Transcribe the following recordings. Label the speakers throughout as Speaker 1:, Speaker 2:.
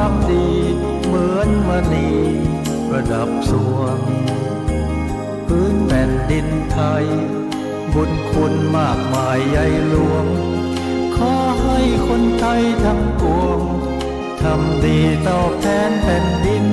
Speaker 1: ความดีเหมือนมณีประดับสวงพื้นแผ่นดินไทยบุญคุณมากมายใหญ่หลวงขอให้คนไทยทั้งปวงทำดีตอบแทนแผ่นดิน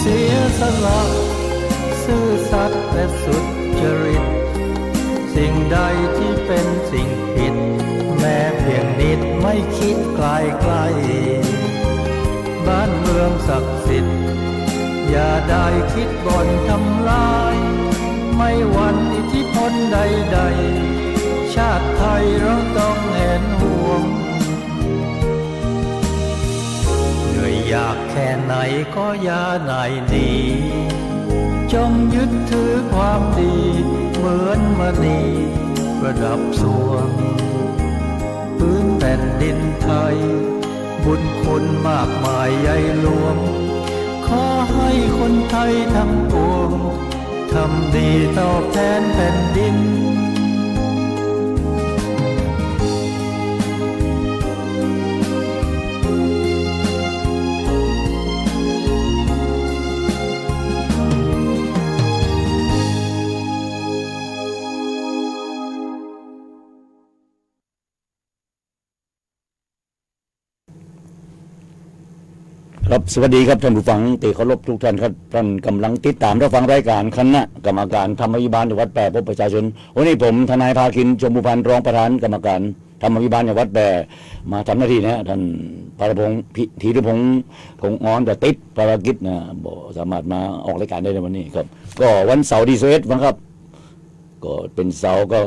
Speaker 1: เสียสละซื่อสัตย์และสุจริตสิ่งใดที่เป็นสิ่งผิดแม้เพียงนิดไม่คิดไกลไกลบ้านเมืองศักดิ์สิทธิ์อย่าได้คิดบ่อนทำลายไม่หวั่นอิทธิพลใดๆชาติไทยเราต้องเห็นห่วงเหนื่อยยากแค่ไหนก็อย่านายหนีจงยึดถือความดีเหมือนมณีประดับสวงพื้นแผ่นดินไทยบุญคุณมากมายใหญ่หลวงขอให้คนไทยทั้งปวงทำดีตอบแทนแผ่นดิน
Speaker 2: ครับสวัสดีครับท่านผู้ฟังที่เคารพทุกท่านครับท่านกำลังติดตามรับฟังรายการคณะกรรมการธรรมวิบาลจังหวัดแพร่พบประชาชนวันนี้ผมทนายภาคินชมพูพันธ์รองประธานกรรมการธรรมวิบาลจังหวัดแพร่มาทำหน้าที่นะท่านพรพงศ์ธีรพงศ์พงศ์อ้อนแต่ติดภารกิจนะบ่สามารถมาออกรายการได้ในวันนี้ครับก็วันเสาร์ที่11นะครับก็เป็นเสาร์ก็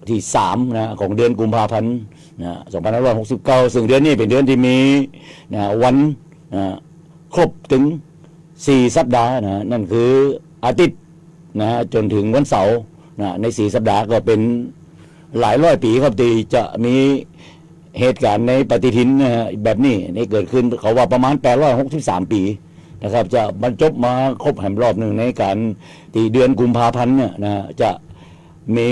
Speaker 2: ที่3นะของเดือนกุมภาพันธ์นะ2569ซึ่งเดือนนี้เป็นเดือนที่มีนะวันนะครบถึง4สัปดาห์นะนั่นคืออาทิตย์นะจนถึงวันเสาร์นะใน4สัปดาห์ก็เป็นหลายร้อยปีครับที่จะมีเหตุการณ์ในปฏิทินนะแบบนี้นี่เกิดขึ้นเขาว่าประมาณ863ปีนะครับจะบรรจบมาครบแห่งรอบหนึ่งในการที่เดือนกุมภาพันธ์เนี่ยนะจะมี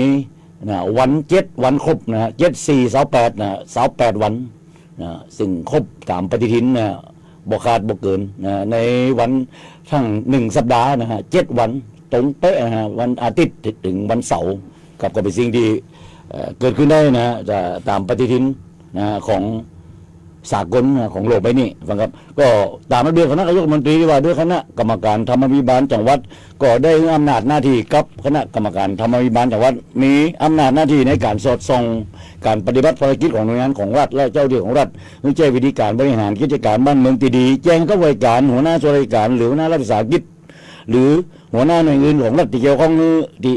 Speaker 2: นะวัน7วันครบนะ7 4 28นะ28วันนะซึ่งครบตามปฏิทินนะบ่ขาดบ่เกินนะในวันทั้ง1สัปดาห์นะฮะ7วันตรงเป๊ะนะฮะวันอาทิตย์ถึงวันเสาร์กับก็เป็นสิ่งที่เกิดขึ้นได้นะฮะจะตามปฏิทินนะของสากลของโลกไปนี่ฟังครับก็ตามระเบียบคณะนายกรัฐมนตรีว่าด้วยคณะกรรมการธรรมวิบาลจังหวัดก็ได้อำนาจหน้าที่กับคณะกรรมการธรรมวิบาลจังหวัดมีอำนาจหน้าที่ในการสอดส่องการปฏิบัติภารกิจของหน่วยงานของรัฐและเจ้าหน้าที่ของรัฐเพื่อแจ้งวิธีการบริหารกิจการบ้านเมืองที่ดีแจ้งเข้าไว้การหัวหน้าส่วนราชการหรือหัวหน้ารัฐวิสาหกิจหรือหัวหน้าหน่วยอื่นของรัฐที่เกี่ยวข้องที่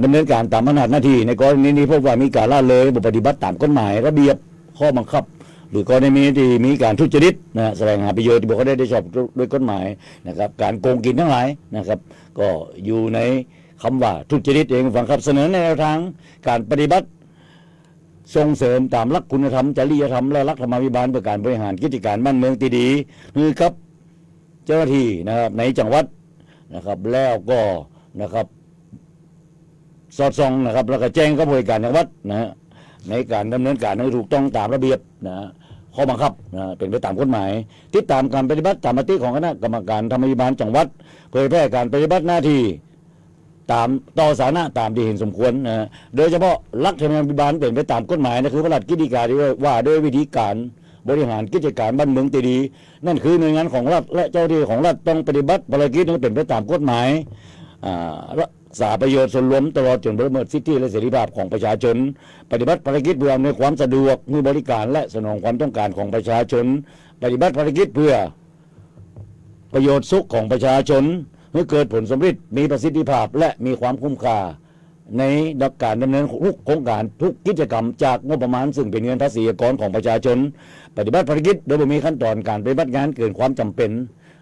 Speaker 2: ดำเนินการตามอำนาจหน้าที่ในกรณีนี้พบว่ามีการละเลยบ่ปฏิบัติตามกฎหมายระเบียบข้อบังคับหรือกรณีที่มีการทุจริตนะแสวงหาประโยชน์ที่บอกเขาได้ชอบด้วยกฎหมายนะครับการโกงกินทั้งหลายนะครับก็อยู่ในคำว่าทุจริตเองฟังครับเสนอแนวทางการปฏิบัติส่งเสริมตามหลักคุณธรรมจริยธรรมและหลักธรรมวิบาลเพื่อการบริหารกิจการบ้านเมืองที่ดีคือครับเจ้าหน้าที่นะครับในจังหวัดนะครับแล้วก็นะครับสอดส่องนะครับแล้วก็แจ้งกับผู้การจังหวัดนะในการดำเนินการให้ถูกต้องตามระเบียบนะข้อบังคับนะเป็นไปตามกฎหมายติดตามการปฏิบัติตามมติของคณะกรรมการธรรมวิบาลจังหวัดเผยแพร่การปฏิบัติหน้าที่ตามต่อสาธารณะตามที่เห็นสมควรนะโดยเฉพาะหลักธรรมวิบาลเป็นไปตามกฎหมายนะคือพระราชกิจการที่ว่าด้วยวิธีการบริหารกิจการบ้านเมืองที่ดีนั่นคือหน่วยงานของรัฐและเจ้าหน้าที่ของรัฐต้องปฏิบัติภารกิจให้เป็นไปตามกฎหมายสาประโยชน์ส่วนรวมตลอดจนละเมิดสิทธิและเสรีภาพของประชาชนปฏิบัติภารกิจเพื่ออำนวยความสะดวกให้บริการและสนองความต้องการของประชาชนปฏิบัติภารกิจเพื่อ ประโยชน์สุขของประชาชนให้เกิดผลสำเร็จมีประสิทธิภาพและมีความคุ้มค่าในดักการดำเนินทุกโครงการทุกกิจกรรมจากงบประมาณซึ่งเป็นเงินภาษีของประชาชนปฏิบัติภารกิจโดยไม่มีขั้นตอนการปฏิบัติงานเกินความจำเป็น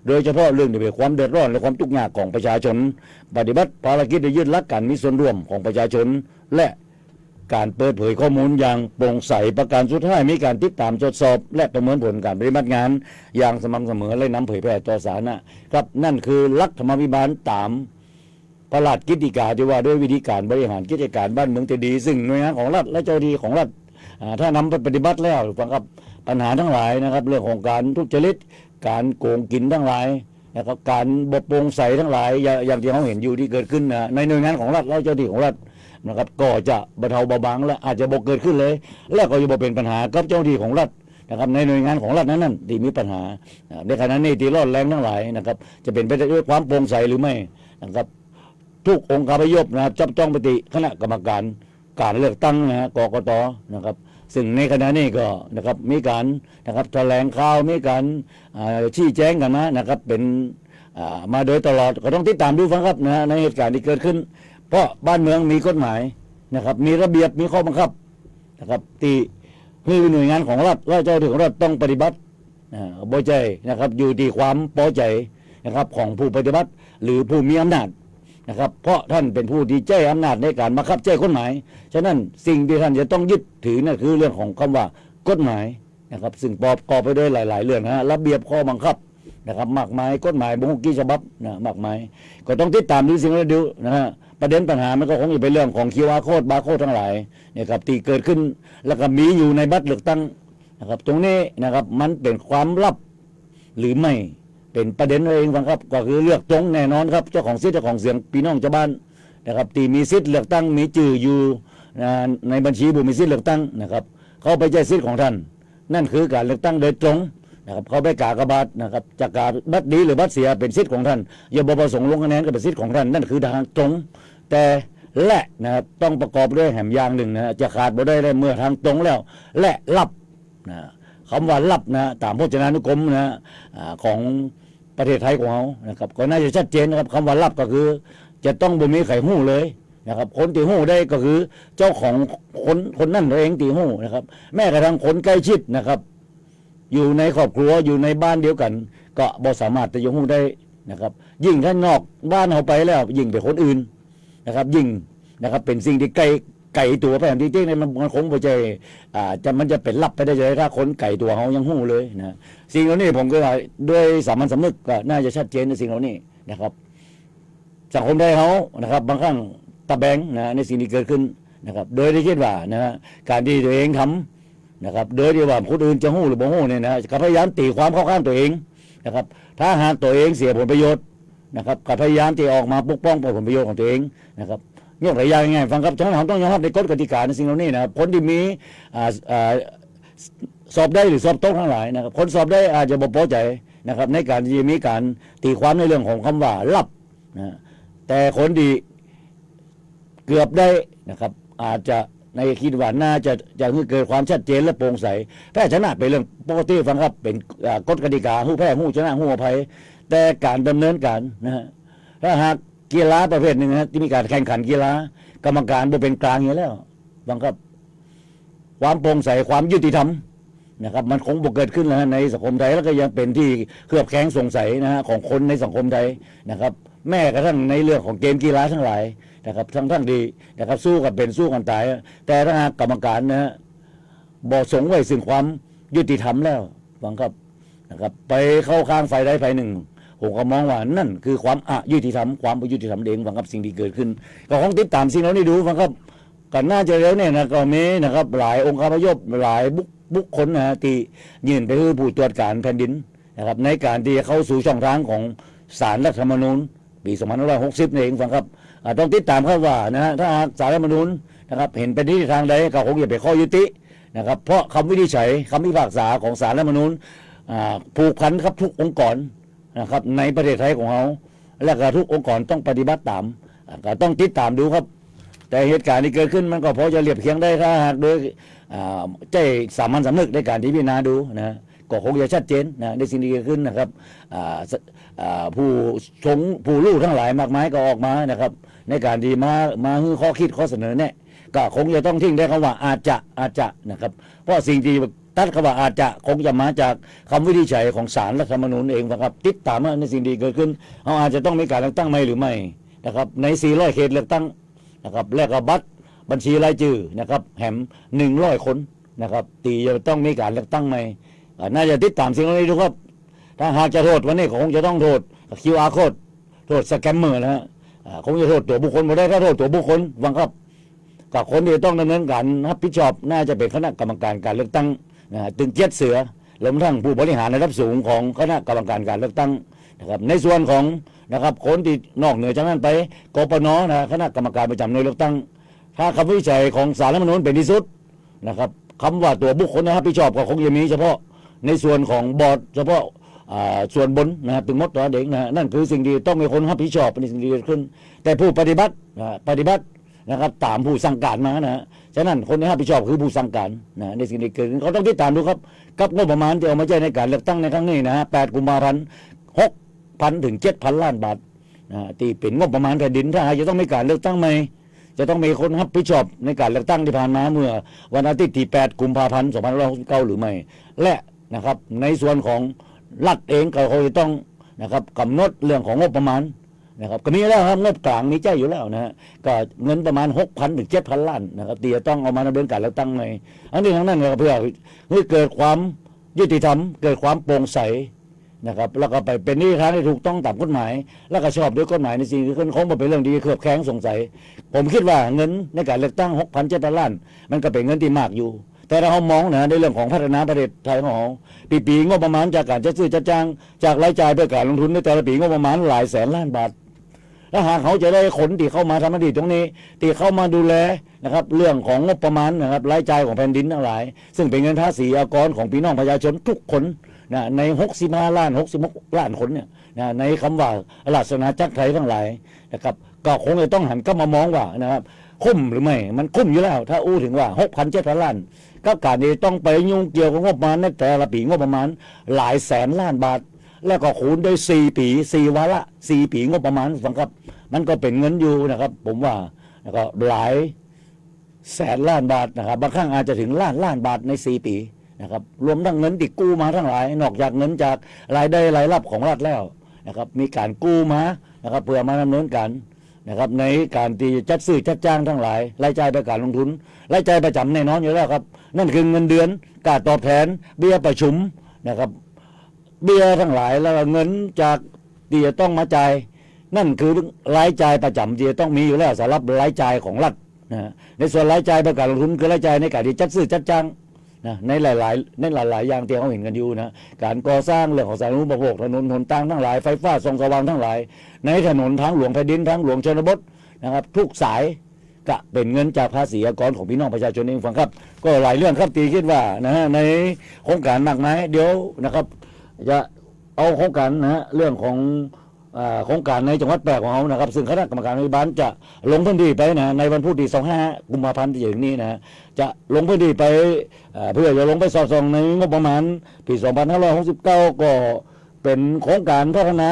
Speaker 2: โดยเฉพาะเรื่องที่เป็นความเดือดร้อนและความทุกข์ยากของประชาชนปฏิบัติภารกิจโดยยึดหลักการมีส่วนร่วมของประชาชนและการเปิดเผยข้อมูลอย่างโปร่งใสประการสุดท้ายมีการติดตามตรวจสอบและประเมินผลการปฏิบัติงานอย่างสม่ำเสมอและนำเผยแพร่ต่อสาธารณะครับนั่นคือหลักธรรมาภิบาลตามพระราชกิจฎีกาที่ว่าด้วยวิธีการบริหารกิจการบ้านเมืองที่ดีซึ่งหน่วยงานของรัฐและเจ้าหน้าที่ของรัฐถ้านำไปปฏิบัติแล้วฟังครับปัญหาทั้งหลายนะครับเรื่องของการทุจริตการโกงกินทั้งหลายนะครับการบกโปร่งใสทั้งหลายอย่างที่เราเห็นอยู่ที่เกิดขึ้นในหน่วยงานของรัฐและเจ้าหน้าที่ของรัฐนะครับก็จะบรรเทาเบาบางและอาจจะบ่เกิดขึ้นเลยและก็จะบ่เป็นปัญหากับเจ้าหน้าที่ของรัฐนะครับในหน่วยงานของรัฐนั้นที่มีปัญหาในขณะนี้ที่ร้อนแรงทั้งหลายนะครับจะเป็นไปด้วยความโปร่งใสหรือไม่นะครับทุกองค์คาพยพนะครับจับจ้องปฏิคณะกรรมการเลือกตั้งกกตนะครับซึ่งในขณะนี้ก็นะครับมีการนะครับแถลงข่าวมีการชี้แจงกันนะครับเป็นมาโดยตลอดก็ต้องติดตามดูฟังครับในเหตุการณ์ที่เกิดขึ้นเพราะบ้านเมืองมีกฎหมายนะครับมีระเบียบมีข้อบังคับนะครับที่หน่วยงานของรัฐและเจ้าหน้าที่ของรัฐต้องปฏิบัติบ่ใจนะครับอยู่ที่ความพอใจนะครับของผู้ปฏิบัติหรือผู้มีอำนาจนะครับเพราะท่านเป็นผู้ที่ใช้อำนาจในการบังคับใช้กฎหมายฉะนั้นสิ่งที่ท่านจะต้องยึดถือนั่นคือเรื่องของคำว่ากฎหมายนะครับซึ่งประกอบไปด้วยหลายๆเรื่องระเบียบข้อบังคับนะครับมากมายกฎหมายบุกกี่ฉบับมากมายก็ต้องติดตามดูสิ่งนี้ดูประเด็นปัญหามันก็คงจะเป็นเรื่องของQRโค้ดบาร์โค้ดทั้งหลายนะครับที่เกิดขึ้นแล้วก็มีอยู่ในบัตรเลือกตั้งนะครับตรงนี้นะครับมันเป็นความลับหรือไม่เป็นประเด็นเองครับก็คือเลือกตรงแน่นอนครับเจ้าของสิทธิ์เจ้าของเสียงพี่น้องชาวบ้านนะครับที่มีสิทธิ์เลือกตั้งมีชื่ออยู่ในบัญชีผู้มีสิทธิ์เลือกตั้งนะครับเขาไปใช้สิทธิ์ของท่านนั่นคือการเลือกตั้งโดยตรงนะครับเขาไปกากบาทนะครับจากการบัตรดีหรือบัตรเสียเป็นสิทธิ์ของท่านอย่าบประสงค์ลงคะแนนก็เป็นสิทธิ์ของท่านนั่นคือทางตรงแต่และนะครับต้องประกอบด้วยแหมอย่างหนึ่งจะขาดบ่ได้เลยเมื่อทางตรงแล้วและลับคำว่าลับตามพจนานุกรมของประเทศไทยของเรานะครับก็น่าจะชัดเจนนะครับคำว่าลับก็คือจะต้องบ่มีไข่หู้เลยนะครับคนตีหู้ได้ก็คือเจ้าของคนนั่นเองตีหู้นะครับแม้กระทั่งคนใกล้ชิดนะครับอยู่ในครอบครัวอยู่ในบ้านเดียวกันก็บ่สามารถจะยกหู้ได้นะครับยิ่งถ้านอกบ้านเขาไปแล้วยิ่งไปคนอื่นนะครับยิ่งนะครับเป็นสิ่งที่ไก่ตัวไปอย่างที่จริงมันคงบ่ใจมันจะเป็นลับไปได้เลยถ้าคนไก่ตัวเขายังหู้เลยนะสิ่งเหล่านี้ผมก็ด้วยสามัญสำนึกก็น่าจะชัดเจนในสิ่งเหล่านี้นะครับสังคมไทยเขานะครับบางครั้งตะแบงในสิ่งที่เกิดขึ้นนะครับโดยที่คิดว่าการที่ตัวเองทำนะครับโดยที่ว่าคนอื่นจะหู้หรือบ่หู้เนี่ยก็พยายามตีความเข้าข้างตัวเองนะครับถ้าหากตัวเองเสียผลประโยชน์นะครับก็พยายามที่ออกมาปกป้องผลประโยชน์ของตัวเองนะครับยกตัวอย่างง่ายๆฟังครับฉะนั้นเราต้องยอมรับในกฎกติกาในสิ่งเหล่านี้นะครับคนที่มีสอบได้หรือสอบตกทั้งหลายนะครับคนสอบได้อาจจะบ่พอใจนะครับในการที่มีการตีความในเรื่องของคำว่าลับแต่คนที่เกือบได้นะครับอาจจะในคิดว่าน่าจะเกิดความชัดเจนและโปร่งใสแพ้ชนะเป็นเรื่องปกติฟังครับเป็นกฎกติกาหู้แพ้หู้ชนะหู้อภัยแต่การดำเนินการถ้าหากกีฬาประเภทหนึ่งที่มีการแข่งขันกีฬากรรมการบ่เป็นกลางอยู่แล้วฟังครับความโปร่งใสความยุติธรรมนะครับมันคงบ่เกิดขึ้นแล้วในสังคมไทยแล้วก็ยังเป็นที่เคลือบแคลงสงสัยของคนในสังคมไทยนะครับแม้กระทั่งในเรื่องของเกมกีฬาทั้งหลายนะครับทั้งดีนะครับสู้กันเป็นสู้กันตายแต่ถ้าหากกรรมการบ่สงไว้ซึ่งความยุติธรรมแล้วฟังครับนะครับไปเข้าข้างฝ่ายใดฝ่ายหนึ่งผมก็มองว่านั่นคือความยุติธรรมความบ่ยุติธรรมเองฟังครับสิ่งที่เกิดขึ้นก็คงติดตามสิ่งเหล่านี้ดูฟังครับกันน่าจะแล้วเนี่ยก็มีนะครับหลายองค์คาพยพหลายบุคคลที่ยื่นไปคือผู้ตรวจการแผ่นดินนะครับในการที่จะเข้าสู่ช่องทางของศาลรัฐธรรมนูญปี2560นี่เองฟังครับต้องติดตามครับว่าถ้าศาลรัฐธรรมนูญนะครับเห็นเป็นที่ทางใดก็คงจะไปข้อยุตินะครับเพราะคำวินิจฉัยคำพิพากษาของศาลรัฐธรรมนูญผูกพันครับทุกองค์กรนะครับในประเทศไทยของเราและก็ทุกองค์กรต้องปฏิบัติตามก็ต้องติดตามดูครับแต่เหตุการณ์ที่เกิดขึ้นมันก็พอจะเรียบเคียงได้ถ้าหากโดยใจสามัญสำนึกในการที่พิจารณาดู ก็คงจะชัดเจนนะในสิ่งที่เกิดขึ้นนะครับผู้ผู้รู้ทั้งหลายมากมายก็ออกมานะครับในการที่มาฮือข้อคิดข้อเสนอแนะก็คงจะต้องทิ้งได้คำว่าอาจจะนะครับเพราะสิ่งที่ตัดคำว่าอาจจะคงจะมาจากคำวินิจฉัยของศาลรัฐธรรมนูญเองนะครับติดตามในสิ่งที่เกิดขึ้นเขาอาจจะต้องมีการเลือกตั้งไหมหรือไม่นะครับใน400เขตเลือกตั้งนะครับและก็บัตรบัญชีรายชื่อนะครับแหม100 คนนะครับตีจะต้องมีการเลือกตั้งไหมน่าจะติดตามสิ่งเหล่านี้ดูครับถ้าหากจะโทษวันนี้คงจะต้องโทษ QR code โทษสแกมเมอร์นะฮะคงจะโทษตัวบุคคลไม่ได้ถ้าโทษตัวบุคคลฟังครับกับคนที่ต้องดำเนินการรับผิดชอบน่าจะเป็นคณะกรรมการการเลือกตั้งตึงเจ็ดเสือรวมทั้งผู้บริหารระดับสูงของคณะกรรมการการเลือกตั้งนะครับในส่วนของนะครับคนที่นอกเหนือจากนั้นไปกปนนะคณะกรรมการประจำหน่วยเลือกตั้งถ้าคำวินิจฉัยของศาลรัฐธรรมนูญเป็นที่สุดนะครับคำว่าตัวบุคคลนะครับรับผิดชอบก็คงจะมีเฉพาะในส่วนของบอร์ดเฉพาะส่วนบนนะถึงมดตัวเด็กนะนั่นคือสิ่งที่ต้องมีคนรับผิดชอบเป็นสิ่งที่เกิดขึ้นแต่ผู้ปฏิบัตินะครับตามผู้สั่งการมานะฉะนั้นคนที่รับผิดชอบคือผู้สั่งการนะในสิ่งที่เกิดขึ้นเขาต้องติดตามดูครับกับงบประมาณที่เอามาใช้ในการเลือกตั้งในครั้งนี้นะ8 กุมภาพันธ์ 6,000 ถึง 7,000 ล้านบาทที่เป็นงบประมาณแผ่นดินถ้าจะต้องมีการเลือกตั้งใหม่จะต้องมีคนรับผิดชอบในการเลือกตั้งที่ผ่านมาเมื่อวันอาทิตย์ที่8 กุมภาพันธ์ 2569หรือไม่และนะครับในส่วนของรัฐเองเขาจะต้องนะครับกำหนดเรื่องของงบประมาณนะครับก็มีแล้วครับงบกลางมีใจอยู่แล้วนะฮะก็เงินประมาณ 6,000 ถึง 7,000 ล้านนะครับที่จะต้องเอามาดำเนินการเลือกตั้งใหม่อันนี้ทั้งนั้นก็เพื่อให้เกิดความยุติธรรมเกิดความโปร่งใสนะครับแล้วก็ไปเป็นนิทานที่ถูกต้องตามกฎหมายแล้วก็ชอบด้วยกฎหมายในสิ่งที่ขึ้นคงเป็นเรื่องดีเครือบแข้งสงสัยผมคิดว่าเงินในการเลือกตั้ง 6,700 ล้านมันก็เป็นเงินที่มากอยู่แต่เรามองนะในเรื่องของพัฒนาประเทศไทยของเราปีงบประมาณจากการจัดซื้อจัดจ้างจากรายจ่ายเพื่อการลงทุนในแต่ละปีงบประมาณหลายแสนล้านบาทถ้าหากเขาจะได้คนที่เข้ามาทำหน้าที่ตรงนี้ที่เข้ามาดูแลนะครับเรื่องของงบประมาณนะครับรายจ่ายของแผ่นดินทั้งหลายซึ่งเป็นเงินภาษีอากรของพี่น้องประชาชนทุกคนนะใน65 ล้าน66 ล้านคนเนี่ยนะในคำว่าราชอาณาจักรไทยทั้งหลายนะครับก็คงจะต้องหันกลับมามองว่านะครับคุ้มหรือไม่มันคุ้มอยู่แล้วถ้าอู้ถึงว่า 6,700 ล้านกับการที่ต้องไปยุ่งเกี่ยวกับงบประมาณในแต่ละปีงบประมาณหลายแสนล้านบาทแล้วก็คูณด้วย4 ปี4 วาระ4 ปีงบประมาณฟังครับมันก็เป็นเงินอยู่นะครับผมว่าแล้วก็หลายแสนล้านบาทนะครับบางครั้งอาจจะถึงล้านบาทใน4 ปีนะครับรวมทั้งเงินที่กู้มาทั้งหลายนอกจากเงินจากรายได้รายรับของรัฐแล้วนะครับมีการกู้มานะครับเพื่อมาดำเนินการนะครับในการที่จัดซื้อจัดจ้างทั้งหลายรายจ่ายไปการลงทุนรายจ่ายประจำแน่นอนอยู่แล้วครับนั่นคือเงินเดือนการตอบแทนเบี้ยประชุมนะครับเบี้ยทั้งหลายแล้วเงินจากที่จะต้องมาจ่ายนั่นคือรายจ่ายประจำที่จะต้องมีอยู่แล้วสำหรับรายจ่ายของรัฐนะในส่วนรายจ่ายไปการลงทุนคือรายจ่ายในการที่จัดซื้อจัดจ้างนะในหลายอย่างที่เขาเห็นกันอยู่นะการก่อสร้างเรื่องของสาธารณูปโภคถนนหนทางทั้งหลายไฟฟ้าส่องสว่างทั้งหลายในถนนทางหลวงแผ่นดินทางหลวงชนบทนะครับทุกสายก็เป็นเงินจากภาษีอากรของพี่น้องประชาชนเองฟังครับก็หลายเรื่องครับตีคิดว่านะฮะในโครงการมากมายเดี๋ยวนะครับจะเอาโครงการนะฮะเรื่องของโครงการในจังหวัดแปรของเรานะครับซึ่งคณะกรรมการนโยบายจะลงพื้นที่ไปนะในวันพุธที่25 กุมภาพันธ์ที่จะถึงนี้นะจะลงพื้นที่ไปเพื่อจะลงไปสอดส่องในงบประมาณปี2569ก็เป็นโครงการพัฒนา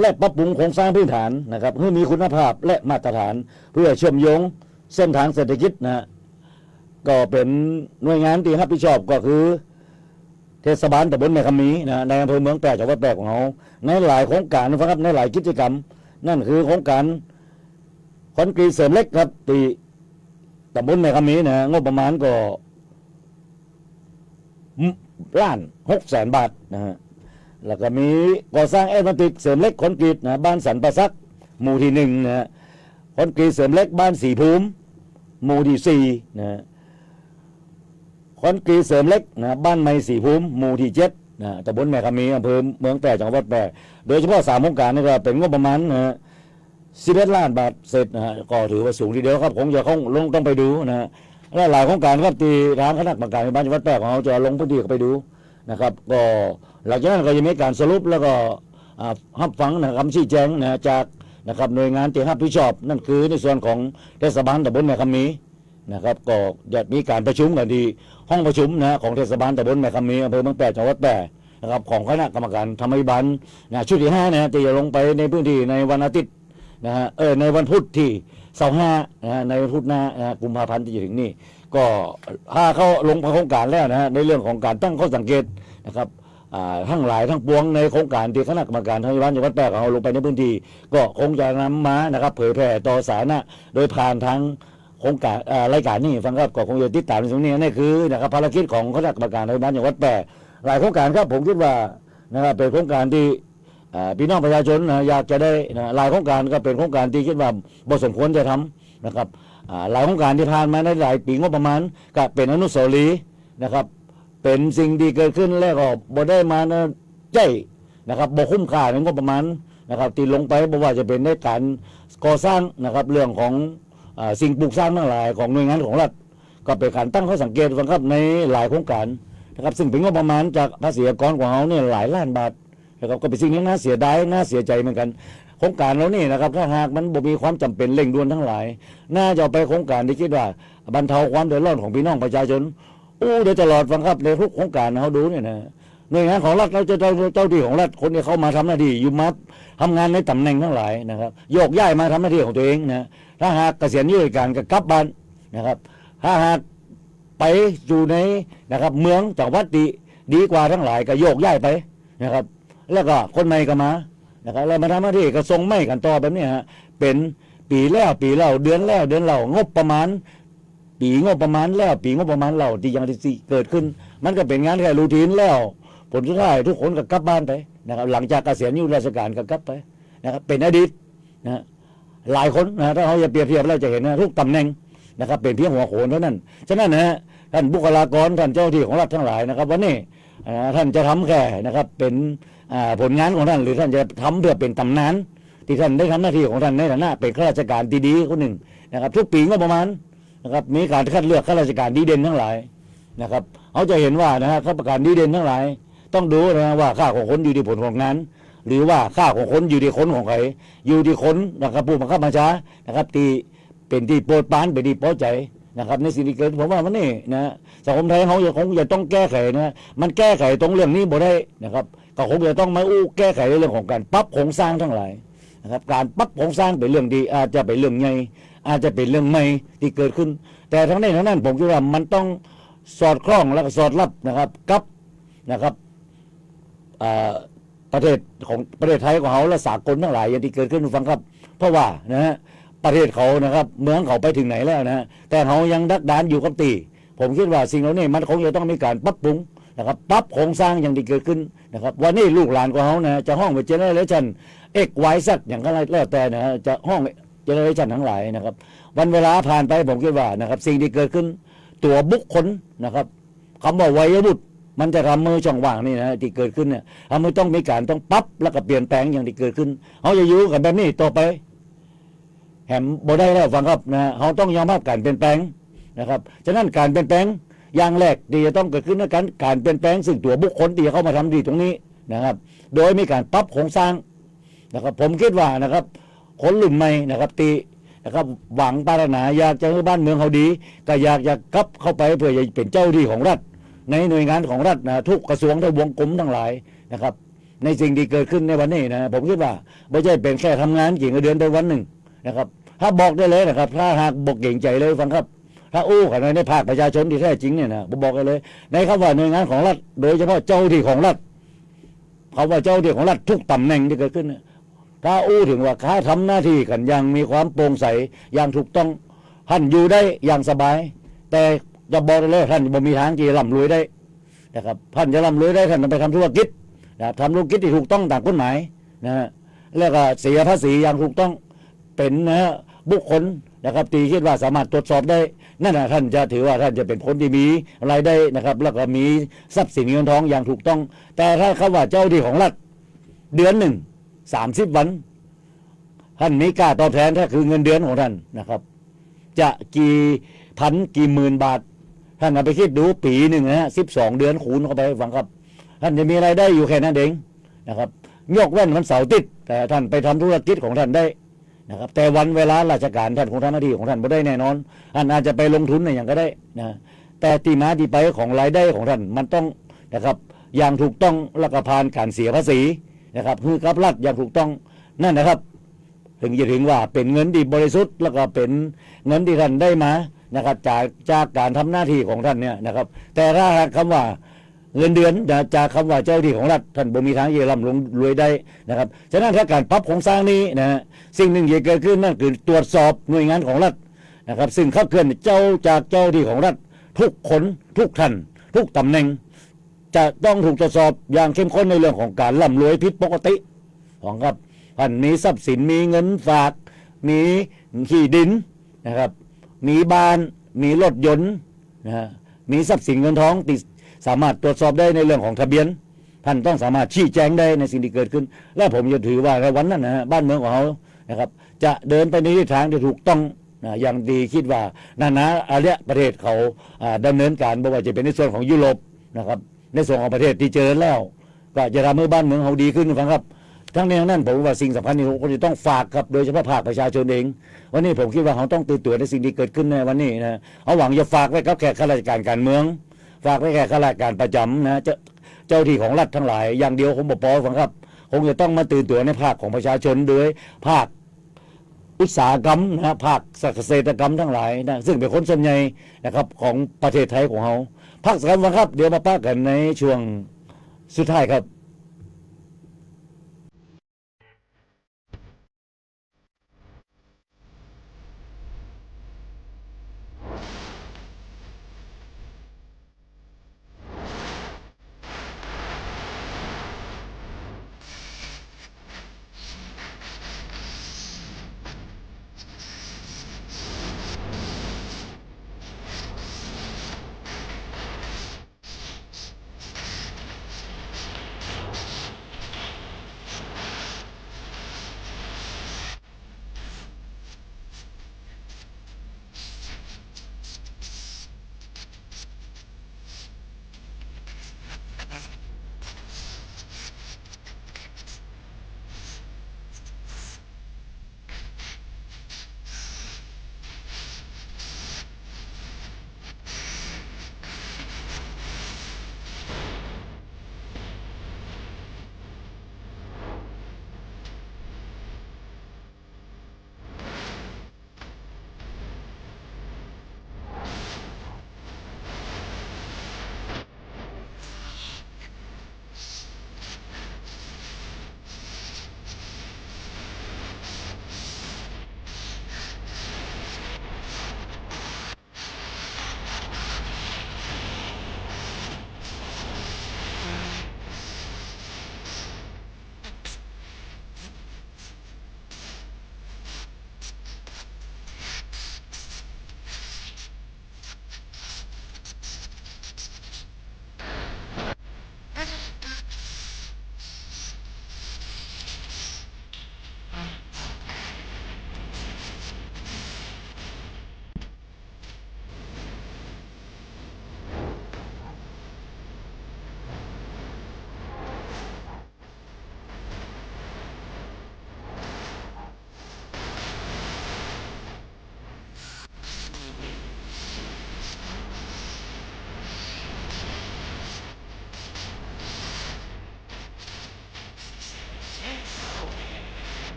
Speaker 2: และปรับปรุงโครงสร้างพื้นฐานนะครับให้มีคุณภาพและมาตรฐานเพื่อเชื่อมโยงเส้นทางเศรษฐกิจนะก็เป็นหน่วยงานที่รับผิดชอบก็คือเทศบาลตำบลแม่คำมีนะในอำเภอเมืองแปรจังหวัดแปรของเราในหลายโครงการนะครับในหลายกิจกรรมนั่นคือโครงการคอนกรีตเสริมเหล็กครับที่ตำบลแม่คำมีนะงบประมาณก็1,600,000 บาทนะฮะแล้วก็มีก่อสร้างแอสฟัลติกเสริมเหล็กคอนกรีตนะบ้านสันประซักหมู่ที่1นะคอนกรีตเสริมเหล็กบ้านสีภูมิหมู่ที่4นะคอนกรีตเสริมเหล็กนะบ้านไม้สีภูมิหมู่ที่7นะตำบลแม่คำมีอำเภอเมืองแปรจังหวัดแปรโดยเฉพาะ3โครงการนี่ก็เป็นงบประมาณนะ11 ล้านบาทเสร็จนะก็ถือว่าสูงทีเดียวครับคงจะต้องไปดูนะและหลายโครงการครับที่ทางคณะกรรมการในบ้านจังหวัดแปรของเราจะลงพื้นที่ไปดูนะครับก็หลังจากนั้นก็จะมีการสรุปแล้วก็รับฟังนะคำชี้แจงนะจากนะครับหน่วยงานที่รับผิดชอบนั่นคือในส่วนของเทศบาลตำบลแม่คำมี นะครับก็จะมีการประชุมกันที่ห้องประชุมนะของเทศบาลตำบลแม่คำมีอำเภอเมืองแปดจังหวัดแปดนะครับของคณะกรรมการธรรมบาลนะชุดที่5นะที่จะลงไปในพื้นที่ในวันอาทิตย์นะฮะในวันพุธที่25นะฮะในวันพุธหน้ากุมภาพันธ์ที่จะถึงนี่ก็ถ้าเขาลงโครงการแล้วนะฮะในเรื่องของการตั้งข้อสังเกตนะครับทั้งหลายทั้งปวงในโครงการที่คณะกรรมการธรรมบาลจังหวัดแปดของเราลงไปในพื้นที่ก็คงจะนำมานะครับเผยแพร่ต่อสาธารณะโดยผ่านทางโครงการรายการนี้ฟังครับก็คงจะติดตามในตรงนี้นี่คือนะครับภารกิจของคณะกรรมการธรรมบาลจังหวัดแปดหลายโครงการครับผมคิดว่านะครับเป็นโครงการที่พี่น้องประชาชนอยากจะได้หลายโครงการก็เป็นโครงการที่คิดว่าบ่สมควรจะทำนะครับหลายโครงการที่ผ่านมาในหลายปีงบประมาณก็เป็นอนุสาวรีย์นะครับเป็นสิ่งที่เกิดขึ้นแล้วก็บ่ได้มาใจนะครับบ่คุ้มค่าในงบประมาณนะครับที่ลงไปบ่ว่าจะเป็นในการก่อสร้างนะครับเรื่องของสิ่งปลูกสร้างทั้งหลายของหน่วยงานของรัฐก็เป็นการตั้งข้อสังเกตนะครับในหลายโครงการนะครับซึ่งเป็นงบประมาณจากภาษีกรของเราเนี่ยหลายล้านบาทนะครับก็เป็นสิ่งที่น่าเสียดายน่าเสียใจเหมือนกันโครงการเรานี่นะครับถ้าหากมันบ่มีความจำเป็นเร่งด่วนทั้งหลายน่าจะเอาไปโครงการที่คิดว่าบรรเทาความเดือดร้อนของพี่น้องประชาชนโดยตลอดฟังครับในทุกโครงการเขาดูเนี่ยนะหน่วยงานของรัฐเราจะเจ้าที่ของรัฐคนที่เข้ามาทำหน้าที่อยู่มาทำงานในตำแหน่งทั้งหลายนะครับโยกย้ายมาทำหน้าที่ของตัวเองนะถ้าหากเกษียณอายุราชการก็กลับบ้านนะครับถ้าหากไปอยู่ในนะครับเมืองจังหวัดดีกว่าทั้งหลายก็โยกย้ายไปนะครับแล้วก็คนใหม่ก็มานะครับแล้วมาทำหน้าที่ก็ส่งไม่กันต่อแบบนี้ฮะเป็นปีแล้วเดือนแล้วเดือนเล่างบประมาณปีงบประมาณแล้วปีงบประมาณเราที่ยังที่เกิดขึ้นมันก็เป็นงานแค่รูทีนแล้วผลสุดท้ายทุกคนก็กลับบ้านไปนะครับหลังจากเกษียณอายุราชการก็กลับไปนะครับเป็นอดีตนะหลายคนนะถ้าเราจะเปรียบเทียบเราจะเห็นนะทุกตำแหน่งนะครับเป็นเพียงหัวโขนเท่านั้นฉะนั้นนะท่านบุคลากรท่านเจ้าที่ของรัฐทั้งหลายนะครับวันนี้ท่านจะทำแค่นะครับเป็นผลงานของท่านหรือท่านจะทำเพื่อเป็นตำนานที่ท่านได้ทำหน้าที่ของท่านในฐานะเป็นข้าราชการดีๆคนหนึ่งนะครับทุกปีก็ประมาณนะครับมีการคัดเลือกข้าราชการดีเด่นทั้งหลายนะครับเขาจะเห็นว่านะฮะข้าราชการดีเด่นทั้งหลายต้องดูนะว่าค่าของคนอยู่ที่ผลของงานหรือว่าค่าของคนอยู่ที่คนของใครอยู่ที่คนนะครับผู้บังคับบัญชานะครับที่เป็นที่โปรดปรานเป็นที่พอใจนะครับในสิ่งที่เกิดผมว่ามันนี่นะสังคมไทยเขาคงจะต้องแก้ไขนะมันแก้ไขตรงเรื่องนี้บ่ได้นะครับก็คงจะต้องมาแก้ไขในเรื่องของการปรับโครงสร้างทั้งหลายนะครับการปรับโครงสร้างเป็นเรื่องดีอาจจะเป็นเรื่องใหญ่อาจจะเป็นเรื่องใหม่ที่เกิดขึ้นแต่ทั้งนี้ทั้งนั้นผมคิดว่ามันต้องสอดคล้องและก็สอดรับนะครับกับนะครับประเทศของประเทศไทยของเขาและสากลทั้งหลายอย่างที่เกิดขึ้นฟังครับเพราะว่านะฮะประเทศเขานะครับเมืองเขาไปถึงไหนแล้วนะแต่เขายังดักดานอยู่กับตีผมคิดว่าสิ่งเหล่านี้มันคงจะต้องมีการปรับปรุงนะครับปรับโครงสร้างอย่างที่เกิดขึ้นนะครับวันนี้ลูกหลานของเขานะจะห้องไปเจเนอเรชันXY Zอย่างก็แล้วแต่นะจะห้องเจเนอเรชันทั้งหลายนะครับวันเวลาผ่านไปผมคิดว่านะครับสิ่งที่เกิดขึ้นตัวบุคคลนะครับคำว่าวัยวุฒิมันจะทำมือช่องว่างนี่นะที่เกิดขึ้นเนี่ยทำให้ต้องมีการต้องปรับแล้วก็เปลี่ยนแปลงอย่างที่เกิดขึ้นเขาจะอยู่กันแบบนี้ต่อไปแหมบ่ได้แล้วฟังครับนะเขาต้องยอมรับการเปลี่ยนแปลงนะครับฉะนั้นการเปลี่ยนแปลงอย่างแรกที่จะต้องเกิดขึ้นในการเปลี่ยนแปลงซึ่งตัวบุคคลที่เข้ามาทำดีตรงนี้นะครับโดยมีการปรับโครงสร้างนะครับผมคิดว่านะครับคนรุ่นใหม่นะครับตีนะครับหวังปรารถนาอยากจะให้บ้านเมืองเขาดีก็อยากจะกลับเข้าไปเพื่อจะเป็นเจ้าที่ของรัฐในหน่วยงานของรัฐนะทุกกระทรวงทุกวงกลมทั้งหลายนะครับในสิ่งที่เกิดขึ้นในวันนี้นะผมคิดว่าไม่ใช่เป็นแค่ทำงานกี่เดือนไปวันหนึ่งนะครับถ้าบอกได้เลยนะครับถ้าหากบอกเก่งใจเลยฟังครับถ้าอู้กันในภาคประชาชนที่แท้จริงเนี่ยนะผมบอกกันเลยในคำว่าหน่วยงานของรัฐโดยเฉพาะเจ้าที่ของรัฐเขาว่าเจ้าที่ของรัฐทุกตำแหน่งที่เกิดขึ้นถ้าอู้ถึงว่าข้าทำหน้าที่กันอย่างมีความโปร่งใสอย่างถูกต้องท่านอยู่ได้อย่างสบายแต่จะบอกเลยท่านบ่มีทางที่จะร่ำรวยได้นะครับท่านจะร่ำรวยได้ท่านต้องไปทำธุรกิจนะครับทำธุรกิจที่ถูกต้องตามกฎหมายนะฮะแล้วก็เสียภาษีอย่างถูกต้องเป็นนะฮะบุคคลนะครับตีคิดว่าสามารถตรวจสอบได้นั่นนะท่านจะถือว่าท่านจะเป็นคนที่มีรายได้นะครับแล้วก็มีทรัพย์สินเงินทองอย่างถูกต้องแต่ถ้าเขาว่าเจ้าที่ของรัฐเดือนหนึ่ง30 วันท่านมีค่าตอบแทนถ้าคือเงินเดือนของท่านนะครับจะกี่พันกี่หมื่นบาทท่านเอาไปคิดดูปีหนึ่งนะ12 เดือนคูณเข้าไปฟังครับท่านจะมีรายได้อยู่แค่นั้นเองนะครับยกเว้นวันเสาร์อาทิตย์แต่ท่านไปทำธุรกิจของท่านได้ นะครับแต่วันเวลาราชการท่านคงทำหน้าที่ของท่านไม่ได้แน่นอนท่านอาจจะไปลงทุนในอย่างก็ได้นะแต่ที่มาที่ไปของรายได้ของท่านมันต้องนะครับอย่างถูกต้องแล้วก็ผ่านการเสียภาษีนะครับคือกับรัฐอย่างถูกต้องนั่นนะครับถึงจะถึงว่าเป็นเงินที่บริสุทธิ์แล้วก็เป็นเงินที่ท่านได้มานะครับจากการทำหน้าที่ของท่านเนี่ยนะครับแต่ถ้าหากคำว่าเงินเดือนจากคำว่าเจ้าหน้าที่ของรัฐท่านบ่มีทางที่จะร่ำรวยได้นะครับฉะนั้นถ้าการปรับโครงสร้างนี้นะฮะสิ่งหนึ่งที่เกิดขึ้นนั่นคือตรวจสอบหน่วยงานของรัฐนะครับซึ่งขับเคลื่อนจากเจ้าหน้าที่ของรัฐทุกคนทุกท่านทุกตำแหน่งจะต้องถูกตรวจสอบอย่างเข้มข้นในเรื่องของการร่ำรวยผิดปกติของครับท่านมีทรัพย์สินมีเงินฝากมีที่ดินนะครับมีบ้านมีรถยนต์นะฮะมีทรัพย์สินเงินทองติดสามารถตรวจสอบได้ในเรื่องของทะเบียนท่านต้องสามารถชี้แจงได้ในสิ่งที่เกิดขึ้นและผมจะถือว่าในวันนั้นนะฮะบ้านเมืองของเขานะครับจะเดินไปในทิศทางที่ถูกต้องอย่างดีคิดว่านานาอารยประเทศเขาดำเนินการไม่ว่าจะเป็นในส่วนของยุโรปนะครับในส่วนของประเทศที่เจริญแล้วก็จะทำให้บ้านเมืองเขาดีขึ้นนะครับทั้งนี้ทั้งนั้นผมว่าสิ่งสำคัญที่เราจะต้องฝากครับโดยเฉพาะภาคประชาชนเองวันนี้ผมคิดว่าเขาต้องตื่นตัวในสิ่งที่เกิดขึ้นในวันนี้นะเอาหวังจะฝากไว้กับแขกข้าราชการการเมืองฝากไว้แขกข้าราชการประจำนะเจ้าที่ของรัฐทั้งหลายอย่างเดียวคงบ่พอฟังครับคงจะต้องมาตื่นตัวในภาคของประชาชนด้วยภาคอุตสาหกรรมนะภาคเกษตรกรรมทั้งหลายนะซึ่งเป็นคนส่วนใหญ่นะครับของประเทศไทยของเขาพักสักครู่ครับเดี๋ยวมาป้ากันในช่วงสุดท้ายครับ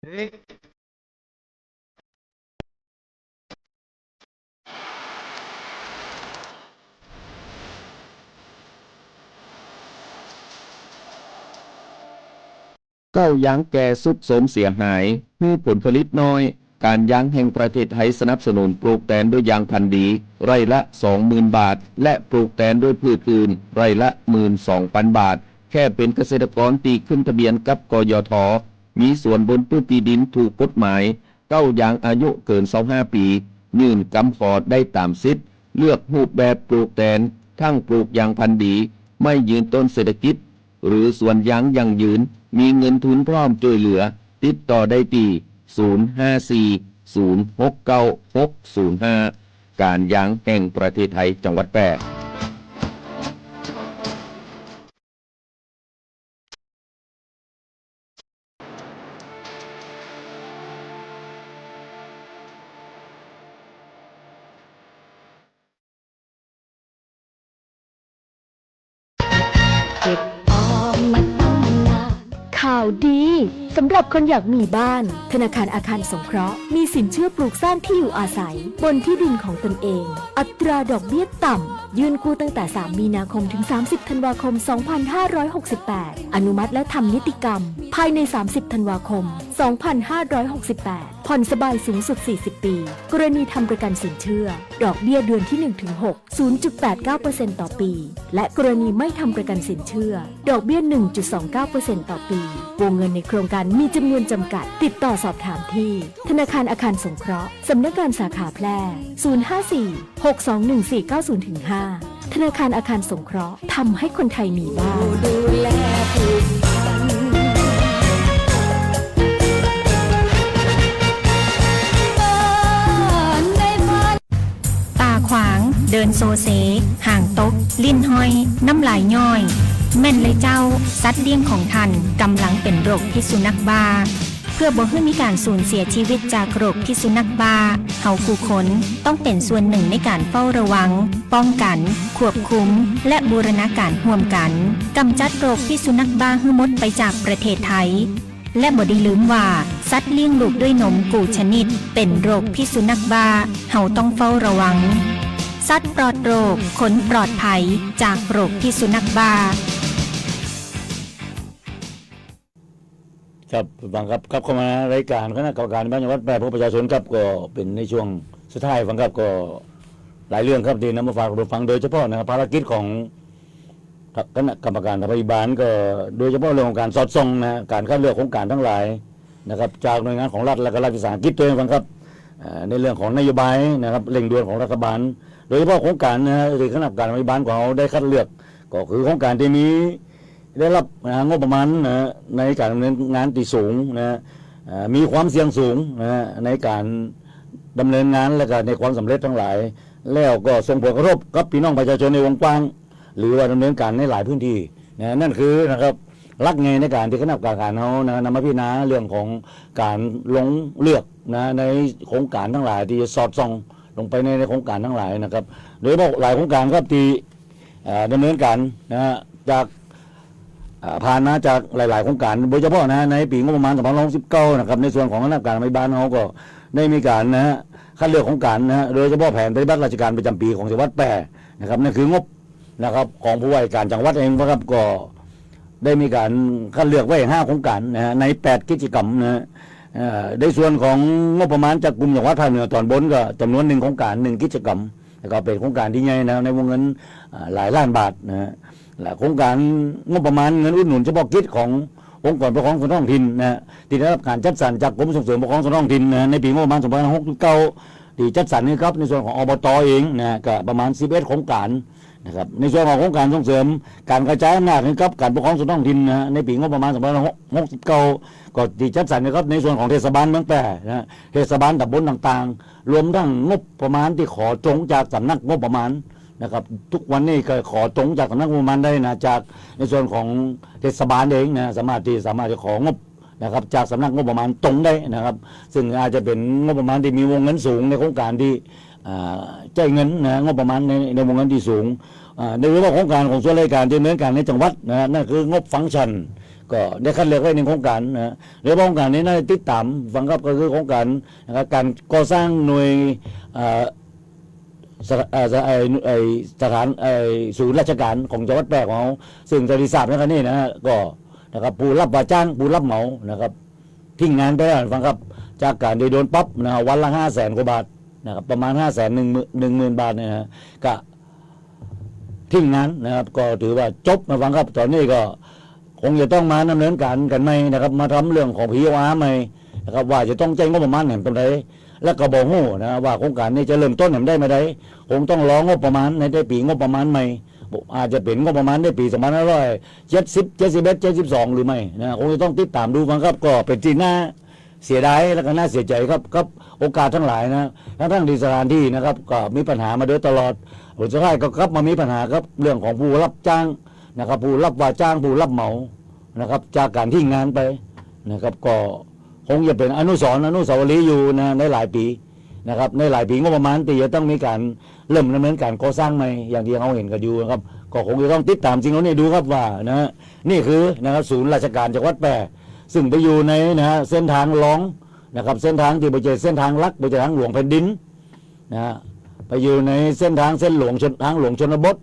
Speaker 3: เก้ายางแก่สุดโทรมเสียหายมีผลผลิตน้อย การยางแห่งประเทศไทยสนับสนุนปลูกแตนด้วยยางพันธุ์ดีไร่ละ 20,000 บาท และปลูกแตนด้วยพืชอื่นไร่ละ 12,000 บาท แค่เป็นเกษตรกรตีขึ้นทะเบียนกับกยท. มีส่วนบนพื้นที่ดินถูกกฎหมายเก้ายางอายุเกิน 25 ปียื่นกำขอได้ตามสิทธิ์เลือกรูปแบบปลูกแตนทั้งปลูกยางพันธุ์ดีไม่ยืนต้นเศรษฐกิจหรือสวนยางยั่งยืนมีเงินทุนพร้อมช่วยเหลือติดต่อได้ที่054-069-605 การยางแห่งประเทศไทยจังหวัดแพร่
Speaker 4: เก็บออมมันต้องนานข่าวดีสำหรับคนอยากมีบ้านธนาคารอาคารสงเคราะห์มีสินเชื่อปลูกสร้างที่อยู่อาศัยบนที่ดินของตนเองอัตราดอกเบี้ยต่ำยื่นกู้ตั้งแต่3 มีนาคมถึง30 ธันวาคม 2568 อนุมัติและทำนิติกรรมภายใน 30 ธันวาคม 2568 ผ่อนสบายสูงสุด 40 ปี กรณีทำประกันสินเชื่อดอกเบี้ยเดือนที่ 1-6 0.89% ต่อปี และกรณีไม่ทำประกันสินเชื่อดอกเบี้ย 1.29% ต่อปีวงเงินในโครงการมีจำนวนจำกัดติดต่อสอบถามที่ธนาคารอาคารสงเคราะห์สำนักงานสาขาแพร่ 054-621-490-5 ธนาคารอาคารสงเคราะห์ทำให้คนไทยมีบ้านดูแลผูกพัน
Speaker 5: ตาขวางเดินโซเซห่างตกลิ้นห้อยน้ำลายย่อยแม่นเลยเจ้าสัตว์เลี้ยงของท่านกำลังเป็นโรคพิษสุนัขบ้าเพื่อบ่ให้มีการสูญเสียชีวิตจากโรคพิษสุนัขบ้าเฮาผู้คนต้องเป็นส่วนหนึ่งในการเฝ้าระวังป้องกันควบคุมและบูรณาการร่วมกันกำจัดโรคพิษสุนัขบ้าให้หมดไปจากประเทศไทยและบ่ได้ลืมว่าสัตว์เลี้ยงลูกด้วยนมกูชนิดเป็นโรคพิษสุนัขบ้าเฮาต้องเฝ้าระวังสัตว์ปลอดโรคขนปลอดภัยจากโรคพิษสุนัขบ้า
Speaker 2: ครับฟังครับกลับเข้ามารายการคณะกรรมการบ้านจังหวัดแพร่พบประชาชนครับก็เป็นในช่วงสุดท้ายฟังครับก็หลายเรื่องครับที่นำมาฝากเราฟังโดยเฉพาะนะครับภารกิจของคณะกรรมการทางพิบาลก็โดยเฉพาะเรื่องของการสอดส่องนะการคัดเลือกโครงการทั้งหลายนะครับจากหน่วยงานของรัฐและก็รัฐวิสาหกิจตัวเองฟังครับในเรื่องของนโยบายนะครับเร่งด่วนของรัฐบาลโดยเฉพาะโครงการนะที่คณะกรรมการทางพิบาลของเราได้คัดเลือกก็คือโครงการที่มีได้รับงบประมาณในการดำเนินงานที่สูงนะมีความเสี่ยงสูงนะในการดำเนินงานและก็ในความสำเร็จทั้งหลายแล้วก็ส่งผลกระทบกับพี่น้องประชาชนในวงกว้างหรือว่าดำเนินการในหลายพื้นที่นะนั่นคือนะครับหลักไงในการที่คณะกรรมการเขานำมาพิจารณาเรื่องของการลงเลือกนะในโครงการทั้งหลายที่สอดส่องลงไปในโครงการทั้งหลายนะครับโดยเฉพาะหลายโครงการครับที่ดำเนินการนะจากผ่านมาจากหลายๆโครงการโดยเฉพาะนะในปีงบประมาณ2569นะครับในส่วนของคณะกรรมการในบ้านเขาก็ได้มีการคัดเลือกโครงการโดยเฉพาะแผนปฏิบัติราชการประจำปีของจังหวัดแพร่นะครับนั่นคืองบนะครับของผู้ว่าการจังหวัดเองนะครับก็ได้มีการคัดเลือกไว้5โครงการใน8กิจกรรมในส่วนของงบประมาณจากกลุ่มจังหวัดภาคเหนือตอนบนก็จำนวน1โครงการ1กิจกรรมแล้วก็เป็นโครงการที่ใหญ่นะในวงเงินหลายล้านบาทและโครงการงบประมาณเงินอุดหนุนเฉพาะกิจขององค์กรปกครองส่วนท้องถิ่นที่ได้รับการจัดสรรจากกรมส่งเสริมปกครองส่วนท้องถิ่นในปีงบประมาณ2569ที่จัดสรรนี่ครับในส่วนของอบตเองก็ประมาณ11โครงการนะครับในส่วนของโครงการส่งเสริมการกระจายอำนาจนะครับการปกครองส่วนท้องถิ่นในปีงบประมาณ2569ก็ที่จัดสรรนะครับในส่วนของเทศบาลเมืองแพร่เทศบาลตำบลต่างๆรวมทั้งงบประมาณที่ขอตรงจากสำนักงบประมาณนะครับทุกวันนี้ก็ขอตรงจากสำนักงบประมาณได้นะจากในส่วนของเทศบาลเองนะสามารถจะของบนะครับจากสำนักงบประมาณตรงได้นะครับซึ่งอาจจะเป็นงบประมาณที่มีวงเงินสูงในโครงการที่จ่ายเงินงบประมาณในวงเงินที่สูง ในเรื่องโครงการของส่วนราชการที่ดำเนินการในจังหวัดนะนั่นคืองบฟังก์ชันก็ได้คัดเลือกไว้ในโครงการนะเรื่องโครงการนี้น่าจะติดตามฟังครับก็คือโครงการนะครับการก่อสร้างหน่วยสถานศูนย์ราชการของจังหวัดแพร่ของเราซึ่งจะได้ทราบนะครับนี่นะฮะก็นะครับผู้รับว่าจ้างผู้รับเหมานะครับทิ้งงานไปแล้วฟังครับจากการได้โดนปรับนะวันละ500,000 กว่าบาทนะครับประมาณ510,000 บาทเนี่ยนะก็ทิ้งงานนะครับก็ถือว่าจบนะฟังครับตอนนี้ก็คงจะต้องมาดำเนินการกันไหมนะครับมาทำเรื่องของPORไหมนะครับว่าจะต้องแจ้งงบประมาณแห่งตรงไหนแล้วก็บอกหูนะว่าโครงการนี้จะเริ่มต้นแห่งได้ไม่ได้คงต้องรงบประมาณในปีงบประมาณใหม่อาจจะเป็นงบประมาณในปี2570 71 72หรือไม่นะคงจะต้องติดตามดูฟังครับก็เป็นจีน่าเสียดายแล้วก็น่าเสียใจครับโอกาสทั้งหลายนะทั้งที่สถานที่นะครับก็มีปัญหามาโดยตลอดผลสุดท้ายก็กลับมามีปัญหาครับเรื่องของผู้รับจ้างนะครับผู้รับว่าจ้างผู้รับเหมานะครับจากการที่งานไปนะครับก็คงจะเป็นอนุสาวรีย์อยู่นะในหลายปีนะครับในหลายปีงบประมาณที่จะต้องมีการเริ่มดำเนินการก่อสร้างใหม่อย่างที่เราเห็นกันอยู่นะครับก็คงจะต้องติดตามจริงแล้วนี่ดูครับว่านะนี่คือนะครับศูนย์ราชการจังหวัดแพร่ซึ่งไปอยู่ในนะฮะเส้นทางรองนะครับเส้นทางที่ไปเจอเส้นทางลักไปเจอทางหลวงแผ่นดินนะไปอยู่ในเส้นทางทางหลวงชนบท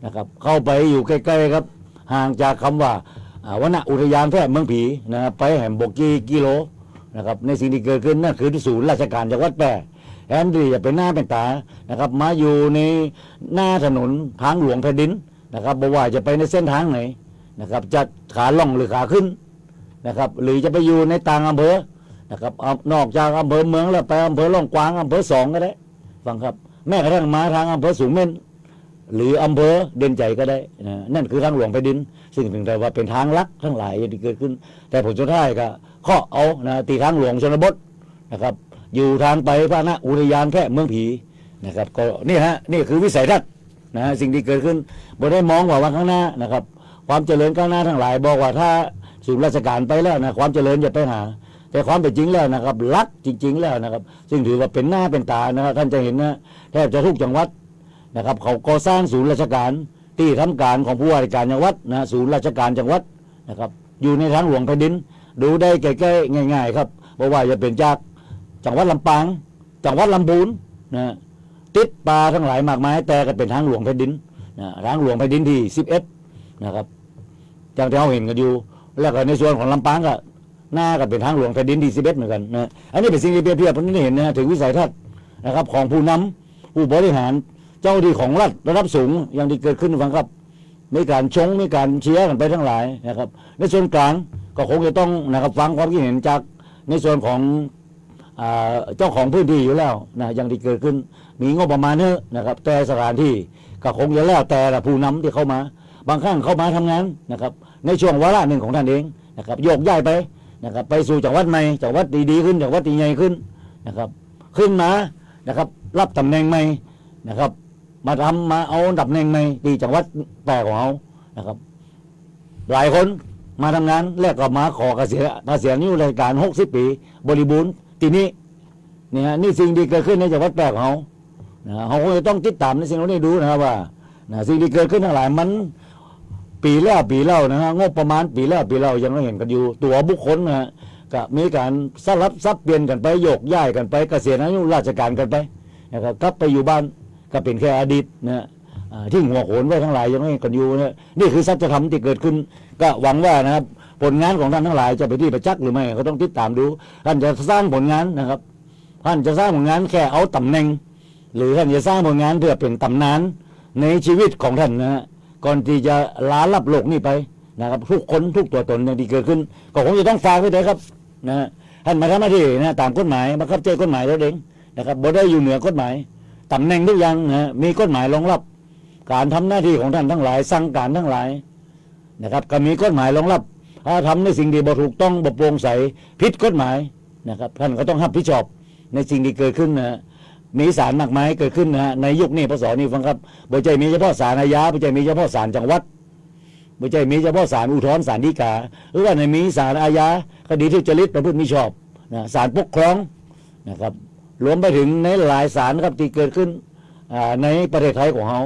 Speaker 2: นะครับเข้าไปอยู่ใกล้ๆครับห่างจากคำว่าวนอุทยานแพร่เมืองผีนะไปแห่งบกกิโลนะครับในสิ่งที่เกิดขึ้นนั่นคือที่ศูนย์ราชการจังหวัดแพร่แอนดี้จะเป็นหน้าเป็นตานะครับมาอยู่ในหน้าถนนทางหลวงแผ่นดินนะครับบอกว่าจะไปในเส้นทางไหนนะครับจะขาล่องหรือขาขึ้นนะครับหรือจะไปอยู่ในต่างอำเภอนะครับนอกจากอำเภอเมืองแล้วไปอำเภอล่องกวางอำเภอ2ก็ได้ฟังครับแม้กระทั่งมาทางอำเภอสูงเม่นหรืออำเภอเด่นใจก็ได้นะนั่นคือทางหลวงแผ่นดินซึ่งถึงแต่ว่าเป็นทางลักทั้งหลายที่เกิดขึ้นแต่ผลสุดท้ายก็ข้อเอานะตีทางหลวงชนบทนะครับอยู่ทางไปพระนอุทยานแพร่เมืองผีนะครับก็นี่ฮะนี่คือวิสัยทัศน์นะสิ่งที่เกิดขึ้นบ่ได้มองว่าวันข้างหน้านะครับความเจริญข้างหน้าทั้งหลายบอกว่าถ้าศูนย์ราชการไปแล้วนะความเจริญจะไปหาแต่ความเป็นจริงแล้วนะครับลักจริงๆแล้วนะครับซึ่งถือว่าเป็นหน้าเป็นตานะครับท่านจะเห็นนะแทบจะทุกจังหวัดนะครับเขาก่อสร้างศูนย์ราชการที่ทำการของผู้ว่าราชการจังหวัดนะศูนย์ราชการจังหวัดนะครับอยู่ในทางหลวงแผ่นดินดูได้ใกล้ๆง่ายๆครับเพราะว่าจะเป็นจากจังหวัดลำปางจังหวัดลำพูนนะติดป่าทั้งหลายมากมายแต่ก็เป็นทางหลวงแผ่นดินนะทางหลวงแผ่นดินที่11นะครับอย่างที่เราเห็นกันอยู่แล้วก็ในส่วนของลำปางก็หน้าก็เป็นทางหลวงแผ่นดินที่11เหมือนกันนะอันนี้เป็นสิ่งที่เปรียบเทียบนี่เห็นนะถึงวิสัยทัศน์นะครับของผู้นำผู้บริหารเจ้าที่ของรัฐระดับสูงอย่างที่เกิดขึ้นฟังครับมีการมีการเชียร์กันไปทั้งหลายนะครับในส่วนกลางก็คงจะต้องนะครับฟังความคิดเห็นจากในส่วนของเจ้าของพื้นที่อยู่แล้วนะอย่างที่เกิดขึ้นมีงบประมาณเนอะนะครับแต่สถานที่ก็คงจะแล้วแต่ละผู้นำที่เข้ามาบางครั้งเข้ามาทำงานนะครับในช่วงวาระหนึ่งของท่านเองนะครับโยกย้ายไปนะครับไปสู่จังหวัดใหม่จังหวัดดีขึ้นจังหวัดใหญ่ขึ้นนะครับขึ้นมานะครับรับตำแหน่งใหม่นะครับมาเอาตำแหน่งใหม่ที่จังหวัดแพร่ของเขานะครับหลายคนมาทำงานแรกก็มาขอเกษียณอายุราชการ60 ปีบริบูรณ์ทีนี้เนี่ยนี่สิ่งที่เกิดขึ้นในจังหวัดแพร่ของเขาเขาคงจะต้องติดตามในสิ่งเหล่านี้ดูนะครับว่าสิ่งที่เกิดขึ้นทั้งหลายมันปีแล้วนะฮะงบประมาณปีแล้วยังไม่เห็นกันอยู่ตัวบุคคลนะฮะก็มีการสลับซับเปลี่ยนกันไปโยกย้ายกันไปเกษียณอายุราชการกันไปนะครับกลับไปอยู่บ้านก็เป็นแค่อดีตนะที่หัวโขนไว้ทั้งหลายยังไม่เห็นกันอยู่นะนี่คือสัจธรรมที่เกิดขึ้นก็หวังว่านะครับผลงานของท่านทั้งหลายจะไปที่ประจักษ์หรือไม่ก็ต้องติดตามดูท่านจะสร้างผลงานนะครับท่านจะสร้างผลงานแค่เอาตำแหน่งหรือท่านจะสร้างผลงานเพื่อเป็นตำนานในชีวิตของท่านนะฮะก่อนที่จะลาลับโลกนี้ไปนะครับทุกคนทุกตัวตนที่เกิดขึ้นก็คงจะต้องฝากไว้ด้วยครับนะท่านมาทำหน้าที่นะตามกฎหมายบังคับใช้กฎหมายแล้วเองนะครับบ่ได้อยู่เหนือกฎหมายตำแหน่งทุกอย่างนะมีกฎหมายรองรับการทำหน้าที่ของท่านทั้งหลายสั่งการทั้งหลายนะครับก็มีกฎหมายรองรับถ้าทำในสิ่งที่บ่ถูกต้องบ่โปร่งใสผิดกฎหมายนะครับท่านก็ต้องรับผิดชอบในสิ่งที่เกิดขึ้นนะมีศาลมากมายเกิดขึ้นนะในยุคนี้พศนี้ฟังครับบ่ใช่มีเฉพาะศาลอาญาบ่ใช่มีเฉพาะศาลจังหวัดบ่ใช่มีเฉพาะศาลอุทธรณ์ศาลฎีกาหรือว่าในมีศาลอาญาคดีทุจริตประพฤติมิชอบนะศาลปกครองนะครับรวมไปถึงในหลายศาลครับที่เกิดขึ้นในประเทศไทยของเรา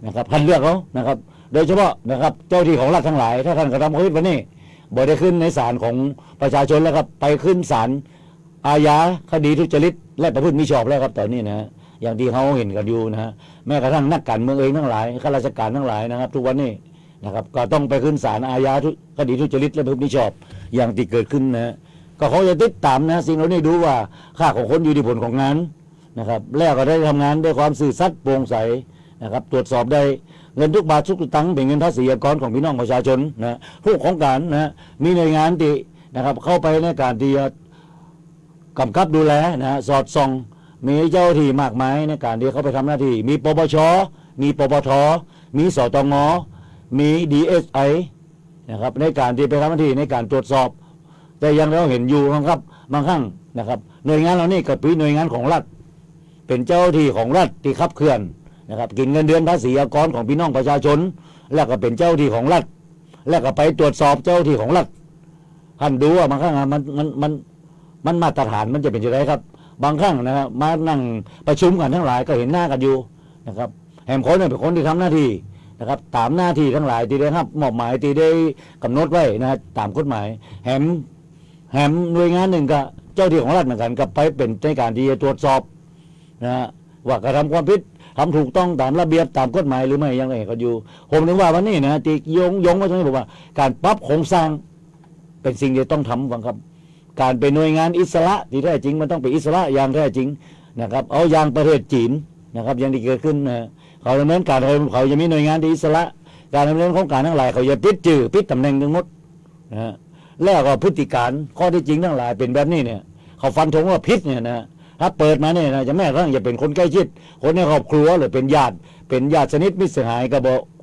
Speaker 2: นะครับท่านเลือกเขานะครับโดยเฉพาะนะครับเจ้าที่ของรัฐทั้งหลายถ้าท่านกระทำความผิดวันนี้บ่ได้ขึ้นในศาลของประชาชนแล้วครับไปขึ้นศาลอาญาคดีทุจริตและประพฤติมิชอบแล้วครับตอนนี้นะอย่างที่เขาเห็นกันอยู่นะฮะแม้กระทั่งนักการเมืองเองทั้งหลายข้าราชการทั้งหลายนะครับทุกวันนี้นะครับก็ต้องไปขึ้นศาลอาญาคดีทุจริตและประพฤติมิชอบอย่างที่เกิดขึ้นนะก็เขาจะติดตามนะสิ่งเหล่านี้ดูว่าค่าของคนอยู่ที่ผลของงานนะครับแล้วก็ได้ทำงานด้วยความซื่อสัตย์โปร่งใสนะครับตรวจสอบได้เงินทุกบาททุกสตางค์เป็นเงินภาษีอากรของพี่น้องประชาชนนะผู้ของการนะมีหน่วยงานที่นะครับเข้าไปในการที่จะกำกับดูแลนะสอดส่องมีเจ้าที่มากมายในการที่เขาไปทำหน้าที่มีปปชมีปปทมีสตงมี DSI นะครับในการที่ไปทำหน้าที่ในการตรวจสอบแต่ยังเราเห็นอยู่ครับบางครั้งนะครับหน่วยงานเหล่านี้ก็เป็นหน่วยงานของรัฐเป็นเจ้าที่ของรัฐที่ขับเคลื่อนนะครับกินเงินเดือนภาษีอากรของพี่น้องประชาชนแล้วก็เป็นเจ้าที่ของรัฐแล้วก็ไปตรวจสอบเจ้าที่ของรัฐท่านดูว่าบางครั้งมันมาตรฐานมันจะเป็นยังไงครับบางครั้งนะครับมานั่งประชุมกันทั้งหลายก็เห็นหน้ากันอยู่นะครับแหมคนเนี่ยเป็นคนที่ทำหน้าที่นะครับตามหน้าที่ทั้งหลายที่ได้รับมอบหมายที่ได้กำหนดไว้นะตามกฎหมายแหมหน่วยงานหนึ่งก็เจ้าที่ของรัฐเหมือนกันก็ไปเป็นในการที่จะตรวจสอบนะว่ากระทำความผิดทำถูกต้องตามระเบียบตามกฎหมายหรือไม่ยังไงก็อยู่ผมถึงว่าวันนี้นะที่ยงมาตรงนี้บอกว่าการปรับโครงสร้างเป็นสิ่งที่ต้องทำฟังครับการเป็นหน่วยงานอิสระที่แท้จริงมันต้องเป็นอิสระอย่างแท้จริงนะครับเอาอย่างประเทศจีนนะครับอย่างที่เกิดขึ้นนะเขาดำเนินการเขาจะมีหน่วยงานที่อิสระการดำเนินของการทั้งหลายเขาจะปิดจื่อปิดตำแหน่งทั้งหมดนะแล้วก็พฤติการข้อที่จริงทั้งหลายเป็นแบบนี้เนี่ยเขาฟันธงว่าพิษเนี่ยนะถ้าเปิดมาเนี่ยนะจะแม้กระทั่งจะเป็นคนใกล้ชิดคนในครอบครัวหรือเป็นญาติสนิทมิตรสหายก็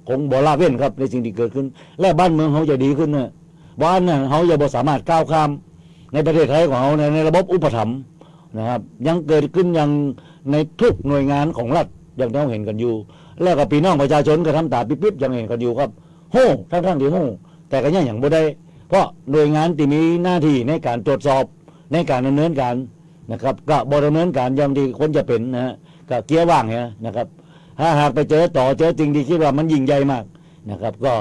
Speaker 2: คงบ่ละเว้นครับในสิ่งที่เกิดขึ้นและบ้านเมืองเขาจะดีขึ้นนะบ้านเนี่ยเขาจะบ่สามารถก้าวข้ามในประเทศไทยของเขาในระบบอุปถัมภ์นะครับยังเกิดขึ้นอย่างในทุกหน่วยงานของรัฐอย่างที่เราเห็นกันอยู่แล้วก็พี่น้องประชาชนก็ทำตาปิ๊บๆอย่างเห็นกันอยู่ครับโห่ทั้งที่โห่แต่ก็ยังอย่างบ่ได้เพราะหน่วยงานที่มีหน้าที่ในการตรวจสอบในการดำเนินการนะครับก็บดำเนินการอย่างที่คนจะเป็นนะฮะก็เกียร์ว่างเนี่ยนะครับถ้าหากไปเจอจริงที่คิดว่ามันยิ่งใหญ่มากนะครับก็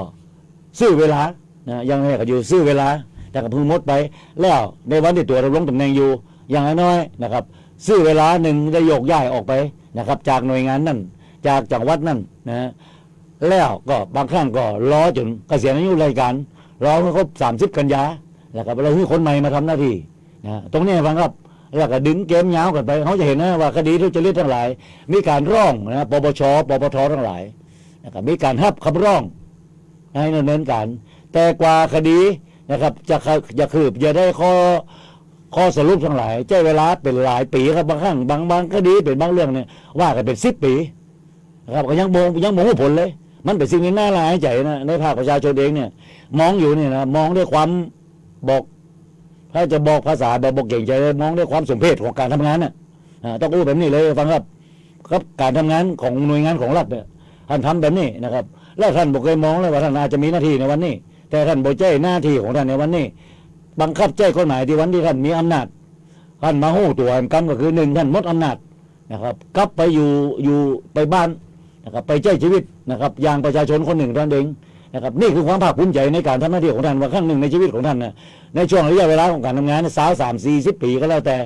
Speaker 2: ซื้อเวลานะยังไงก็อยู่ซื้อเวลาแต่ก็เพิ่งหมดไปแล้วในวันที่ตัวดำรงตำแหน่งอยู่อย่างน้อยนะครับซื้อเวลาหนึ่งได้โยกย้ายออกไปนะครับจากหน่วยงานนั่นจากจังหวัดนั่นนะแล้วก็บางครั้งก็รอจนเกษียณอายุราชการรอให้ครบ30 กันยาแล้วก็เราให้คนใหม่มาทำหน้าที่นะตรงนี้ฟังครับแล้วก็ดึงเกมยาวกันไปเขาจะเห็นนะว่าคดีทุจริตทั้งหลายมีการร้องนะปปชปปททั้งหลายนะครับมีการรับคำร้องให้ดำเนินการแต่กว่าคดีนะครับจะคืบจะได้ข้อสรุปทั้งหลายใช้เวลาเป็นหลายปีครับบางครั้งบางคดีเป็นบางเรื่องเนี่ยว่ากันเป็น10 ปีนะครับก็ยังมองไม่ผลเลยมันเป็นสิ่งที่น่าละอายใจนะในภาคประชาชนเองเนี่ยมองอยู่เนี่ยนะมองด้วยความบอกถ้าจะบอกภาษาแบบบอกเก่งใจมองด้วยความสมเพชของการทำงานน่ะต้องอู้แบบนี้เลยฟังครับการทำงานของหน่วยงานของรัฐเนี่ยท่านทำแบบนี้นะครับแล้วท่านบอกเคยมองเลยว่าท่านอาจจะมีหน้าที่ในวันนี้แต่ท่านบอกใจหน้าที่ของท่านในวันนี้บังคับใจกฎหมายที่วันที่ท่านมีอำนาจท่านมาหู้ตัวกรรมก็คือ1ท่านหมดอำนาจนะครับกลับไปอยู่ไปบ้านนะครับไปใช้ชีวิตนะครับอย่างประชาชนคนหนึ่งท่านเองนะครับนี่คือความภาคภูมิใจในการทำหน้าที่ของท่านว่าครั้งหนึ่งในชีวิตของท่านนะในช่วงระยะเวลาของการทำงาน30-40 ปีก็แล้วแต่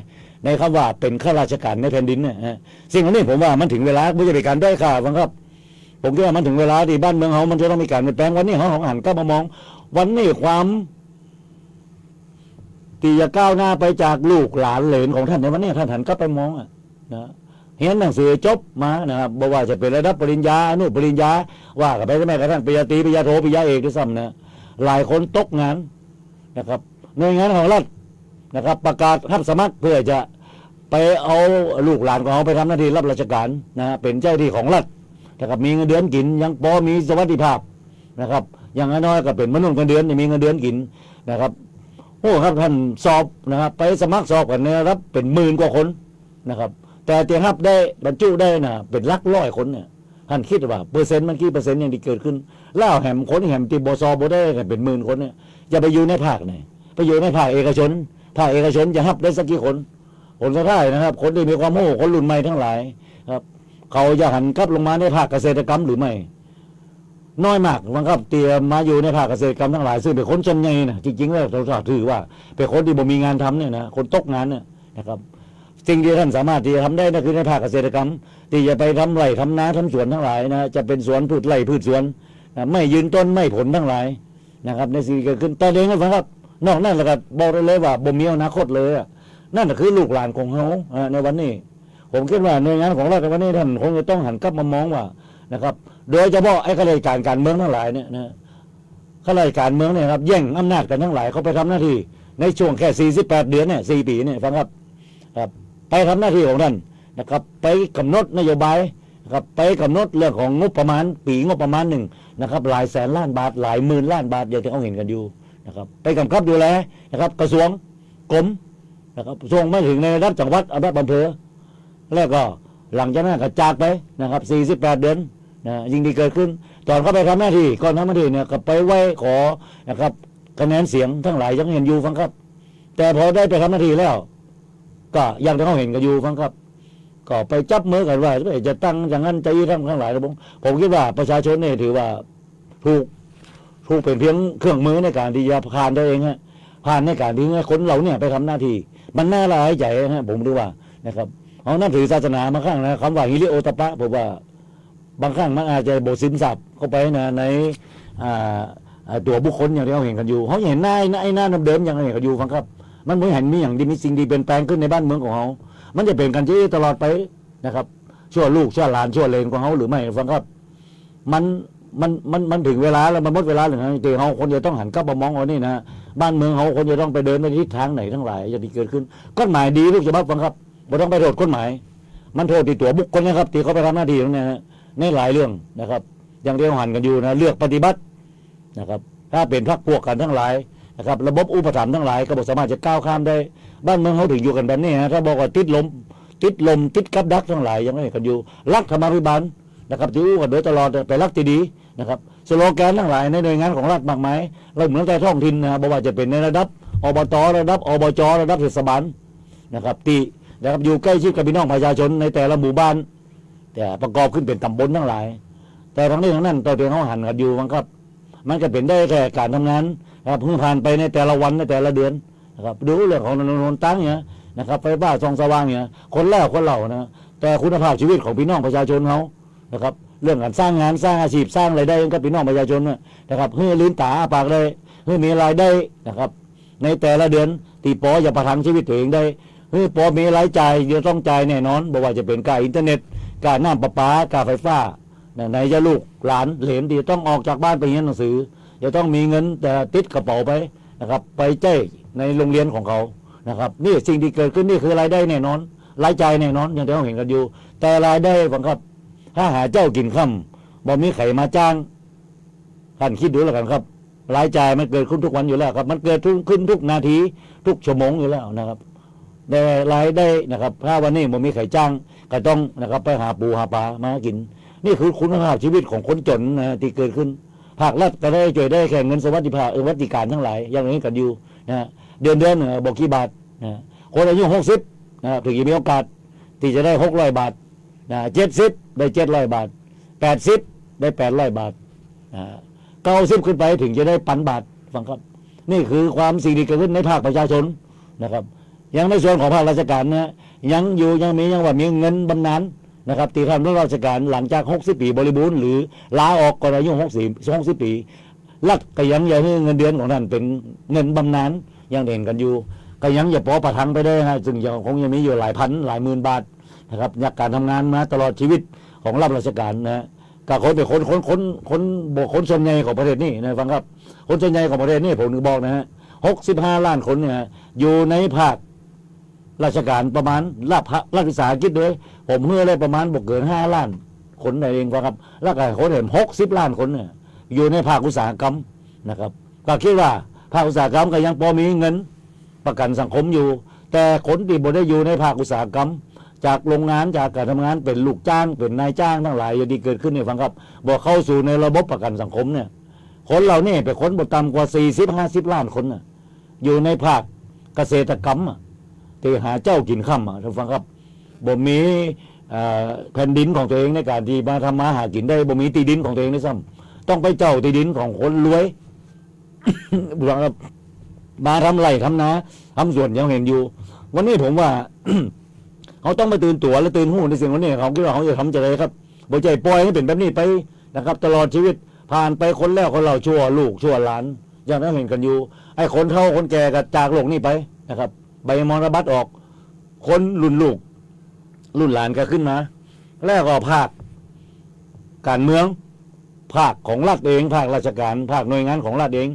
Speaker 2: ในคำว่าเป็นข้าราชการในแผ่นดินเนี่ยสิ่งเหล่านี้ผมว่ามันถึงเวลาไม่ใช่เป็นการด้อยค่าฟังครับผมคิดว่ามันถึงเวลาที่บ้านเมืองเขามันจะต้องมีการเปลี่ยนแปลงวันนี้เขาหันกลับมามองวันนี้ความที่จะก้าวหน้าไปจากลูกหลานเหลนของท่านในวันนี้ท่านหันกลับไปมองนะเห็นหนังสือจบมานะครับบอกว่าจะเป็นระดับปริญญาอนุปริญญาว่ากันไปแม้กระทั่งปริญญาตรีปริญญาโทปริญญาเอกด้วยซ้ำนะหลายคนตกงานนะครับหน่วยงานของรัฐนะครับประกาศรับสมัครเพื่อจะไปเอาลูกหลานของเขาไปทำหน้าที่รับราชการนะเป็นเจ้าที่ของรัฐนะครับมีเงินเดือนกินยังพอมีสวัสดิภาพนะครับอย่างน้อยก็เป็นมนุษย์เงินเดือนมีเงินเดือนกินนะครับโอ้ครับท่านสอบนะครับไปสมัครสอบกันเนี่ยรับเป็น10,000 กว่าคนนะครับแต่เตียงรับได้บรรจุได้นะเป็นหลักร้อยคนเนี่ยท่านคิดว่าเปอร์เซ็นต์มันกี่เปอร์เซ็นต์อย่างที่เกิดขึ้นเล่าแหมคนแหมตีบสอบได้กันเป็น10,000 คนเนี่ยจะไปอยู่ในภาคไหนไปอยู่ในภาคเอกชนภาคเอกชนจะรับได้สักกี่คนสุดท้ายนะครับคนที่มีความโง่คนรุ่นใหม่ทั้งหลายครับเขาจะหันกลับลงมาในภาคเกษตรกรรมหรือไม่ น้อยมากบางครับเตรียมมาอยู่ในภาคเกษตรกรรมทั้งหลายซึ่งเป็นคนส่วนใหญ่นะจริงๆแล้วเราถือว่าเป็นคนที่บ่มีงานทำเนี่ยนะคนตกงานเนี่ยนะครับสิ่งที่ท่านสามารถที่จะทำได้นั่นคือในภาคเกษตรกรรมที่จะไปทำไร่ทำนาทำสวนทั้งหลายนะจะเป็นสวนพืชไร่พืชสวนนะไม่ยืนต้นไม่ผลทั้งหลายนะครับในสิ่งที่เกิดขึ้นตอนนี้นะครับนอกนั้นแล้วก็บอกได้เลยว่าบ่มีอนาคตเลยนั่นคือลูกหลานของเขาในวันนี้ผมคิดว่าหน่วยงานของรัฐในวันนี้ท่านคงจะต้องหันกลับมามองว่านะครับโดยเฉพาะไอ้ข้าราชการการเมืองทั้งหลายเนี่ยนะข้าราชการเมืองเนี่ยครับแย่งอำนาจกันทั้งหลายเขาไปทำหน้าที่ในช่วงแค่48 เดือนเนี่ย4 ปีเนี่ยฟังครับไปทำหน้าที่ของท่านนะครับไปกำหนดนโยบายนะครับไปกำหนดเรื่องของงบประมาณปีงบประมาณหนึ่งนะครับหลายแสนล้านบาทหลายหมื่นล้านบาทอย่างที่เขาเห็นกันอยู่นะครับไปกำกับดูแลนะครับกระทรวงกรมนะครับส่งมาถึงในระดับจังหวัดอำเภอแล้วก็หลังจากนั้นก็จากไปนะครับ48 เดือนนะยิ่งที่เกิดขึ้นตอนเขาไปทำหน้าที่ก่อนทำหน้าที่เนี่ยก็ไปไหว้ขอนะครับคะแนนเสียงทั้งหลายยังเห็นอยู่ฟังครับแต่พอได้ไปทำหน้าที่แล้วก็ยังที่เขาเห็นกันอยู่ฟังครับก็ไปจับมือกันว่าจะตั้งอย่างนั้นจะยี่ทั้งหลายนะผมคิดว่าประชาชนเนี่ยถือว่าถูกเป็นเพียงเครื่องมือในการที่จะผ่านตัวเองฮะผ่านในการที่ให้คนเราเนี่ยไปทำหน้าที่มันน่าละอายใจฮะผมดูว่านะครับเอานับถือศาสนามาข้างนะคำว่าฮิริโอตปะผมว่าบางครั้งมันอาจจะโบสินศัพท์เข้าไปนะในตัวบุคคลอย่างที่เราเห็นกันอยู่เขาเห็นหน้าเดิมๆอย่างเราเห็นกันอยู่ฟังครับมันไม่เห็นมีอย่างดีมีสิ่งดีเปลี่ยนแปลงขึ้นในบ้านเมืองของเขามันจะเป็นกันที่ตลอดไปนะครับชั่วลูกชั่วหลานชั่วเลนของเขาหรือไม่ฟังครับมันถึงเวลาแล้วมันหมดเวลาหรือไงที่เขาคนจะต้องหันกลับมามองว่านี่นะบ้านเมืองเขาคนจะต้องไปเดินในทิศทางไหนทั้งหลายอย่างที่เกิดขึ้นกฎหมายดีลูกจะบักฟังครับไม่ต้องไปโทษกฎหมายมันโทษที่ตัวบุคคลนะครับที่เขาไปทำหน้าที่ตรงนี้ในหลายเรื่องนะครับอย่างที่เราหันกันอยู่นะเลือกปฏิบัตินะครับถ้าเป็นพรรคพวกกันทั้งหลายนะครับระบบอุปถัมภ์ทั้งหลายก็บอกสามารถจะก้าวข้ามได้บ้านเมืองเขาถึงอยู่กันแบบนี้ฮะถ้าบอกว่าติดลมติดกับดักทั้งหลายยังไม่กันอยู่รักธรรมาภิบาลนะครับที่อู้กันโดยตลอดไปรักที่ดีนะครับสโลแกนทั้งหลายในหน่วยงานของรัฐมากมายเราเหมือนแต่ท้องถิ่นนะบอกว่าจะเป็นในระดับอบตระดับอบจระดับเทศบาลนะครับที่นะครับอยู่ใกล้ชิดกับพี่น้องประชาชนในแต่ละหมู่บ้านแต่ประกอบขึ้นเป็นตำบลทั้งหลายแต่ทั้งนี้ทั้งนั้นตัวเองเขาหันกันอยู่มันก็เป็นได้แค่การทำงานนะครับเพิ่งผ่านไปในแต่ละวันในแต่ละเดือนนะครับดูเรื่องของถนนตั้งเนี่ยนะครับไฟฟ้าส่องสว่างเนี่ยคนเล่านะแต่คุณภาพชีวิตของพี่น้องประชาชนเขานะครับเรื่องการสร้างงานสร้างอาชีพสร้างรายได้กับพี่น้องประชาชนนะครับเพื่อลืมตาปากได้เพื่อมีรายได้นะครับในแต่ละเดือนตีปออย่าประทังชีวิตตัวเองได้เพื่อปอมีรายจ่ายเดี๋ยวต้องจ่ายแน่นอนบอกว่าจะเป็นค่าอินเทอร์เน็ตค่าน้ำประปาค่าไฟฟ้าไหนจะลูกหลานเหลนที่ต้องออกจากบ้านไปเรียนหนังสือจะต้องมีเงินแต่ติดกระเป๋าไปนะครับไปแจ้ในโรงเรียนของเขานะครับนี่สิ่งที่เกิดขึ้นนี่คือรายได้แน่นอนรายจ่ายแน่นอนอย่างที่เราเห็นกันอยู่แต่รายได้ฟังครับถ้าหาเจ้ากินค่ำบ่มีไข่มาจ้างท่านคิดดูแล้วกันครับรายจ่ายมันเกิดขึ้นทุกวันอยู่แล้วครับมันเกิดขึ้นทุกนาทีทุกชั่วโมงอยู่แล้วนะครับแต่รายได้นะครับถ้าวันนี้บ่มีไข่จ้างก็ต้องนะครับไปหาปูหาปลามากินนี่คือคุณภาพชีวิตของคนจนนะที่เกิดขึ้นภาครัฐก็ได้ช่วยได้แค่เงินสวัสดิภาพวัสดิการทั้งหลายอย่างนี้กันอยู่นะเดือนบอกกี่บาทนะคนอายุ60นะครับถึงจะมีโอกาสที่จะได้600 บาทนะ70ได้700 บาท80ได้800 บาท90ขึ้นไปถึงจะได้1,000 บาทฟังครับนี่คือความสิ่งที่เกิดขึ้นในภาคประชาชนนะครับยังในส่วนของภาคราชการนะยังมีเงินบำนาญนะครับที่ทำรับราชการหลังจาก60 ปีบริบูรณ์หรือลาออกก่อนอายุ60 ปีรัฐก็ยังให้เงินเดือนของท่านเป็นเงินบำนาญยังเห็นกันอยู่ก็ยังอย่าปอประทังไปได้นะซึ่งคงยังมีอยู่หลายพันหลายหมื่นบาทนะครับจากการทำงานมาตลอดชีวิตของรับราชการนะก็คนเป็นคนส่วนใหญ่ของประเทศนี่นะฟังครับคนส่วนใหญ่ของประเทศนี่ผมถึงบอกนะฮะ65 ล้านคนเนี่ยอยู่ในภาคราชการประมาณรัฐวิสาหกิจด้วยผมเมื่อเลยประมาณบวกเกิน5 ล้านคนเองครับแล้วก็คนเห็น60 ล้านคนเนี่ยอยู่ในภาคอุตสาหกรรมนะครับก็คิดว่าภาคอุตสาหกรรมก็ยังพอมีเงินประกันสังคมอยู่แต่คนที่บ่ได้อยู่ในภาคอุตสาหกรรมจากโรงงานจากการทำงานเป็นลูกจ้างเป็นนายจ้างทั้งหลายอย่างที่เกิดขึ้นเนี่ยฟังครับบอกเข้าสู่ในระบบประกันสังคมเนี่ยคนเราเนี่ยเป็นคนบ่ต่ำกว่า40-50 ล้านคนน่ะอยู่ในภาคเกษตรกรรมที่หาเจ้ากินค่ำท่านฟังครับบ่มีแผ่นดินของตัวเองในการที่มาทำมาหากินได้บ่มีที่ดินของตัวเองด้วยซ้ำ ต้องไปเจ้าที่ดินของคนรวย หวังมาทำไรทำนาทำสวนยังเห็นอยู่ วันนี้ผมว่า เขาต้องมาตื่นตัวและตื่นหูในสิ่งวันนี้เขาคิดว่าเขาจะทำจะไรครับบ่ใจปล่อยให้เป็นแบบนี้ไปนะครับ ตลอดชีวิตผ่านไปคนแล้วคนเราชั่วลูกชั่วหลานอย่างนั้นเห็นกันอยู่ไอ้คนเฒ่าคนแก่ก็จากโลกนี้ไปนะครับใบมรณบัตรออกคนรุ่นลูกรุ่นหลานก็ขึ้นมาแล้วก็ภาคการเมืองภาคของรัฐเองภาคราชการภาคหน่วยงานของรัฐเอง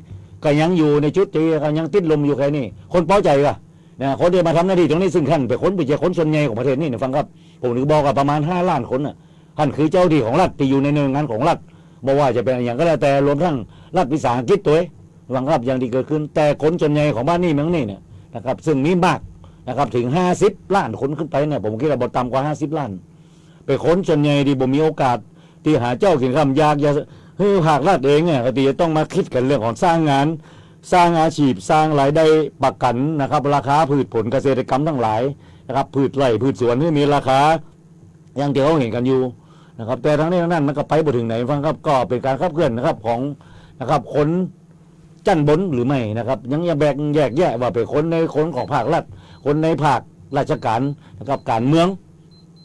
Speaker 2: ก็ยังอยู่ในจุดที่ก็ยังติดลมอยู่แค่นี้คนเป้าใจว่ะนะคนที่มาทำหน้าที่ตรงนี้ซึ่งท่านเป็นคนเป็นคนส่วนใหญ่ของประเทศนี่นะฟังครับผมถึงบอกว่าประมาณ5 ล้านคนน่ะท่านคือเจ้าที่ของรัฐที่อยู่ในหน่วยงานของรัฐบอกว่าจะเป็นอย่างก็แล้วแต่รวมทั้งรัฐวิสาหกิจตัวฟังครับอย่างที่เกิดขึ้นแต่คนส่วนใหญ่ของบ้านนี่เมืองนี่เนี่ยนะครับซึ่งมีมากนะครับถึง50 ล้านคนขึ้นไปเนี่ยผมคิดว่าบ่ต่ำกว่า50 ล้านเป็นคนส่วนใหญ่ที่บ่มีโอกาสที่หาเจ้ากินคำยากอย่าภาครัฐเองเนี่ยที่จะต้องมาคิดกันเรื่องของสร้างงานสร้างอาชีพสร้างรายได้ประกันนะครับราคาพืชผลเกษตรกรรมทั้งหลายนะครับพืชไร่พืชสวนที่มีราคาอย่างที่เขาเห็นกันอยู่นะครับแต่ทั้งนี้ทั้งนั้นมันก็ไปบ่ถึงไหนฟังครับก็เป็นการขับเคลื่อนนะครับของนะครับคนจันบนหรือไม่นะครับยังแบ่งแยกแยะว่าเป็นคนในคนของภาครัฐคนในภาคราชการนะครับการเมือง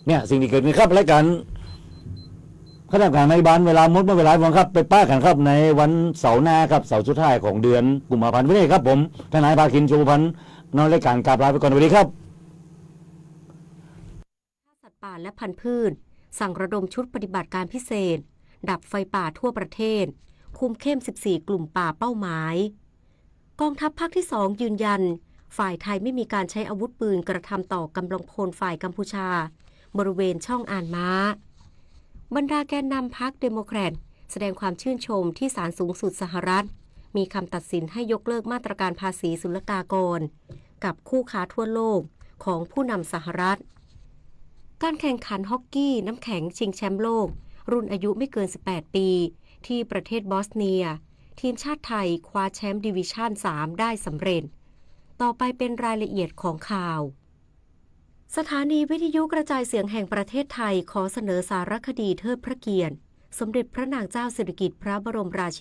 Speaker 2: เนี่ยสิ่งที่เกิดขึ้นครับรายการข้าราชการในบ้านเวลาหมดเมื่อเวลาฟังครับไปป้ากันครับในวันเสาร์หน้าครับเสาร์สุดท้ายของเดือนกุมภาพันธ์วันนี้ครับผมทนายภาคิน ชมพูพันธ์นอนรายการกราบลาไปก่อนสวัสดีครับ
Speaker 6: สัตว์ป่าและพันธุ์พืชสั่งระดมชุดปฏิบัติการพิเศษดับไฟป่าทั่วประเทศคุมเข้ม14 กลุ่มป่าเป้าหมายกองทัพภาคที่ 2 ยืนยันฝ่ายไทยไม่มีการใช้อาวุธปืนกระทำต่อกำลังพลฝ่ายกัมพูชาบริเวณช่องอ่านม้าบรรดาแกนนำพรรคเดโมแครตแสดงความชื่นชมที่ศาลสูงสุดสหรัฐมีคำตัดสินให้ยกเลิกมาตรการภาษีศุลกากรกับคู่ค้าทั่วโลกของผู้นำสหรัฐการแข่งขันฮอกกี้น้ำแข็งชิงแชมป์โลกรุ่นอายุไม่เกิน18 ปีที่ประเทศบอสเนียทีมชาติไทยคว้าแชมป์ดิวิชั่น 3 ได้สำเร็จต่อไปเป็นรายละเอียดของข่าวสถานีวิทยุกระจายเสียงแห่งประเทศไทยขอเสนอสารคดีเทิดพระเกียรติสมเด็จพระนางเจ้าสิริกิติ์พระบรมราชิ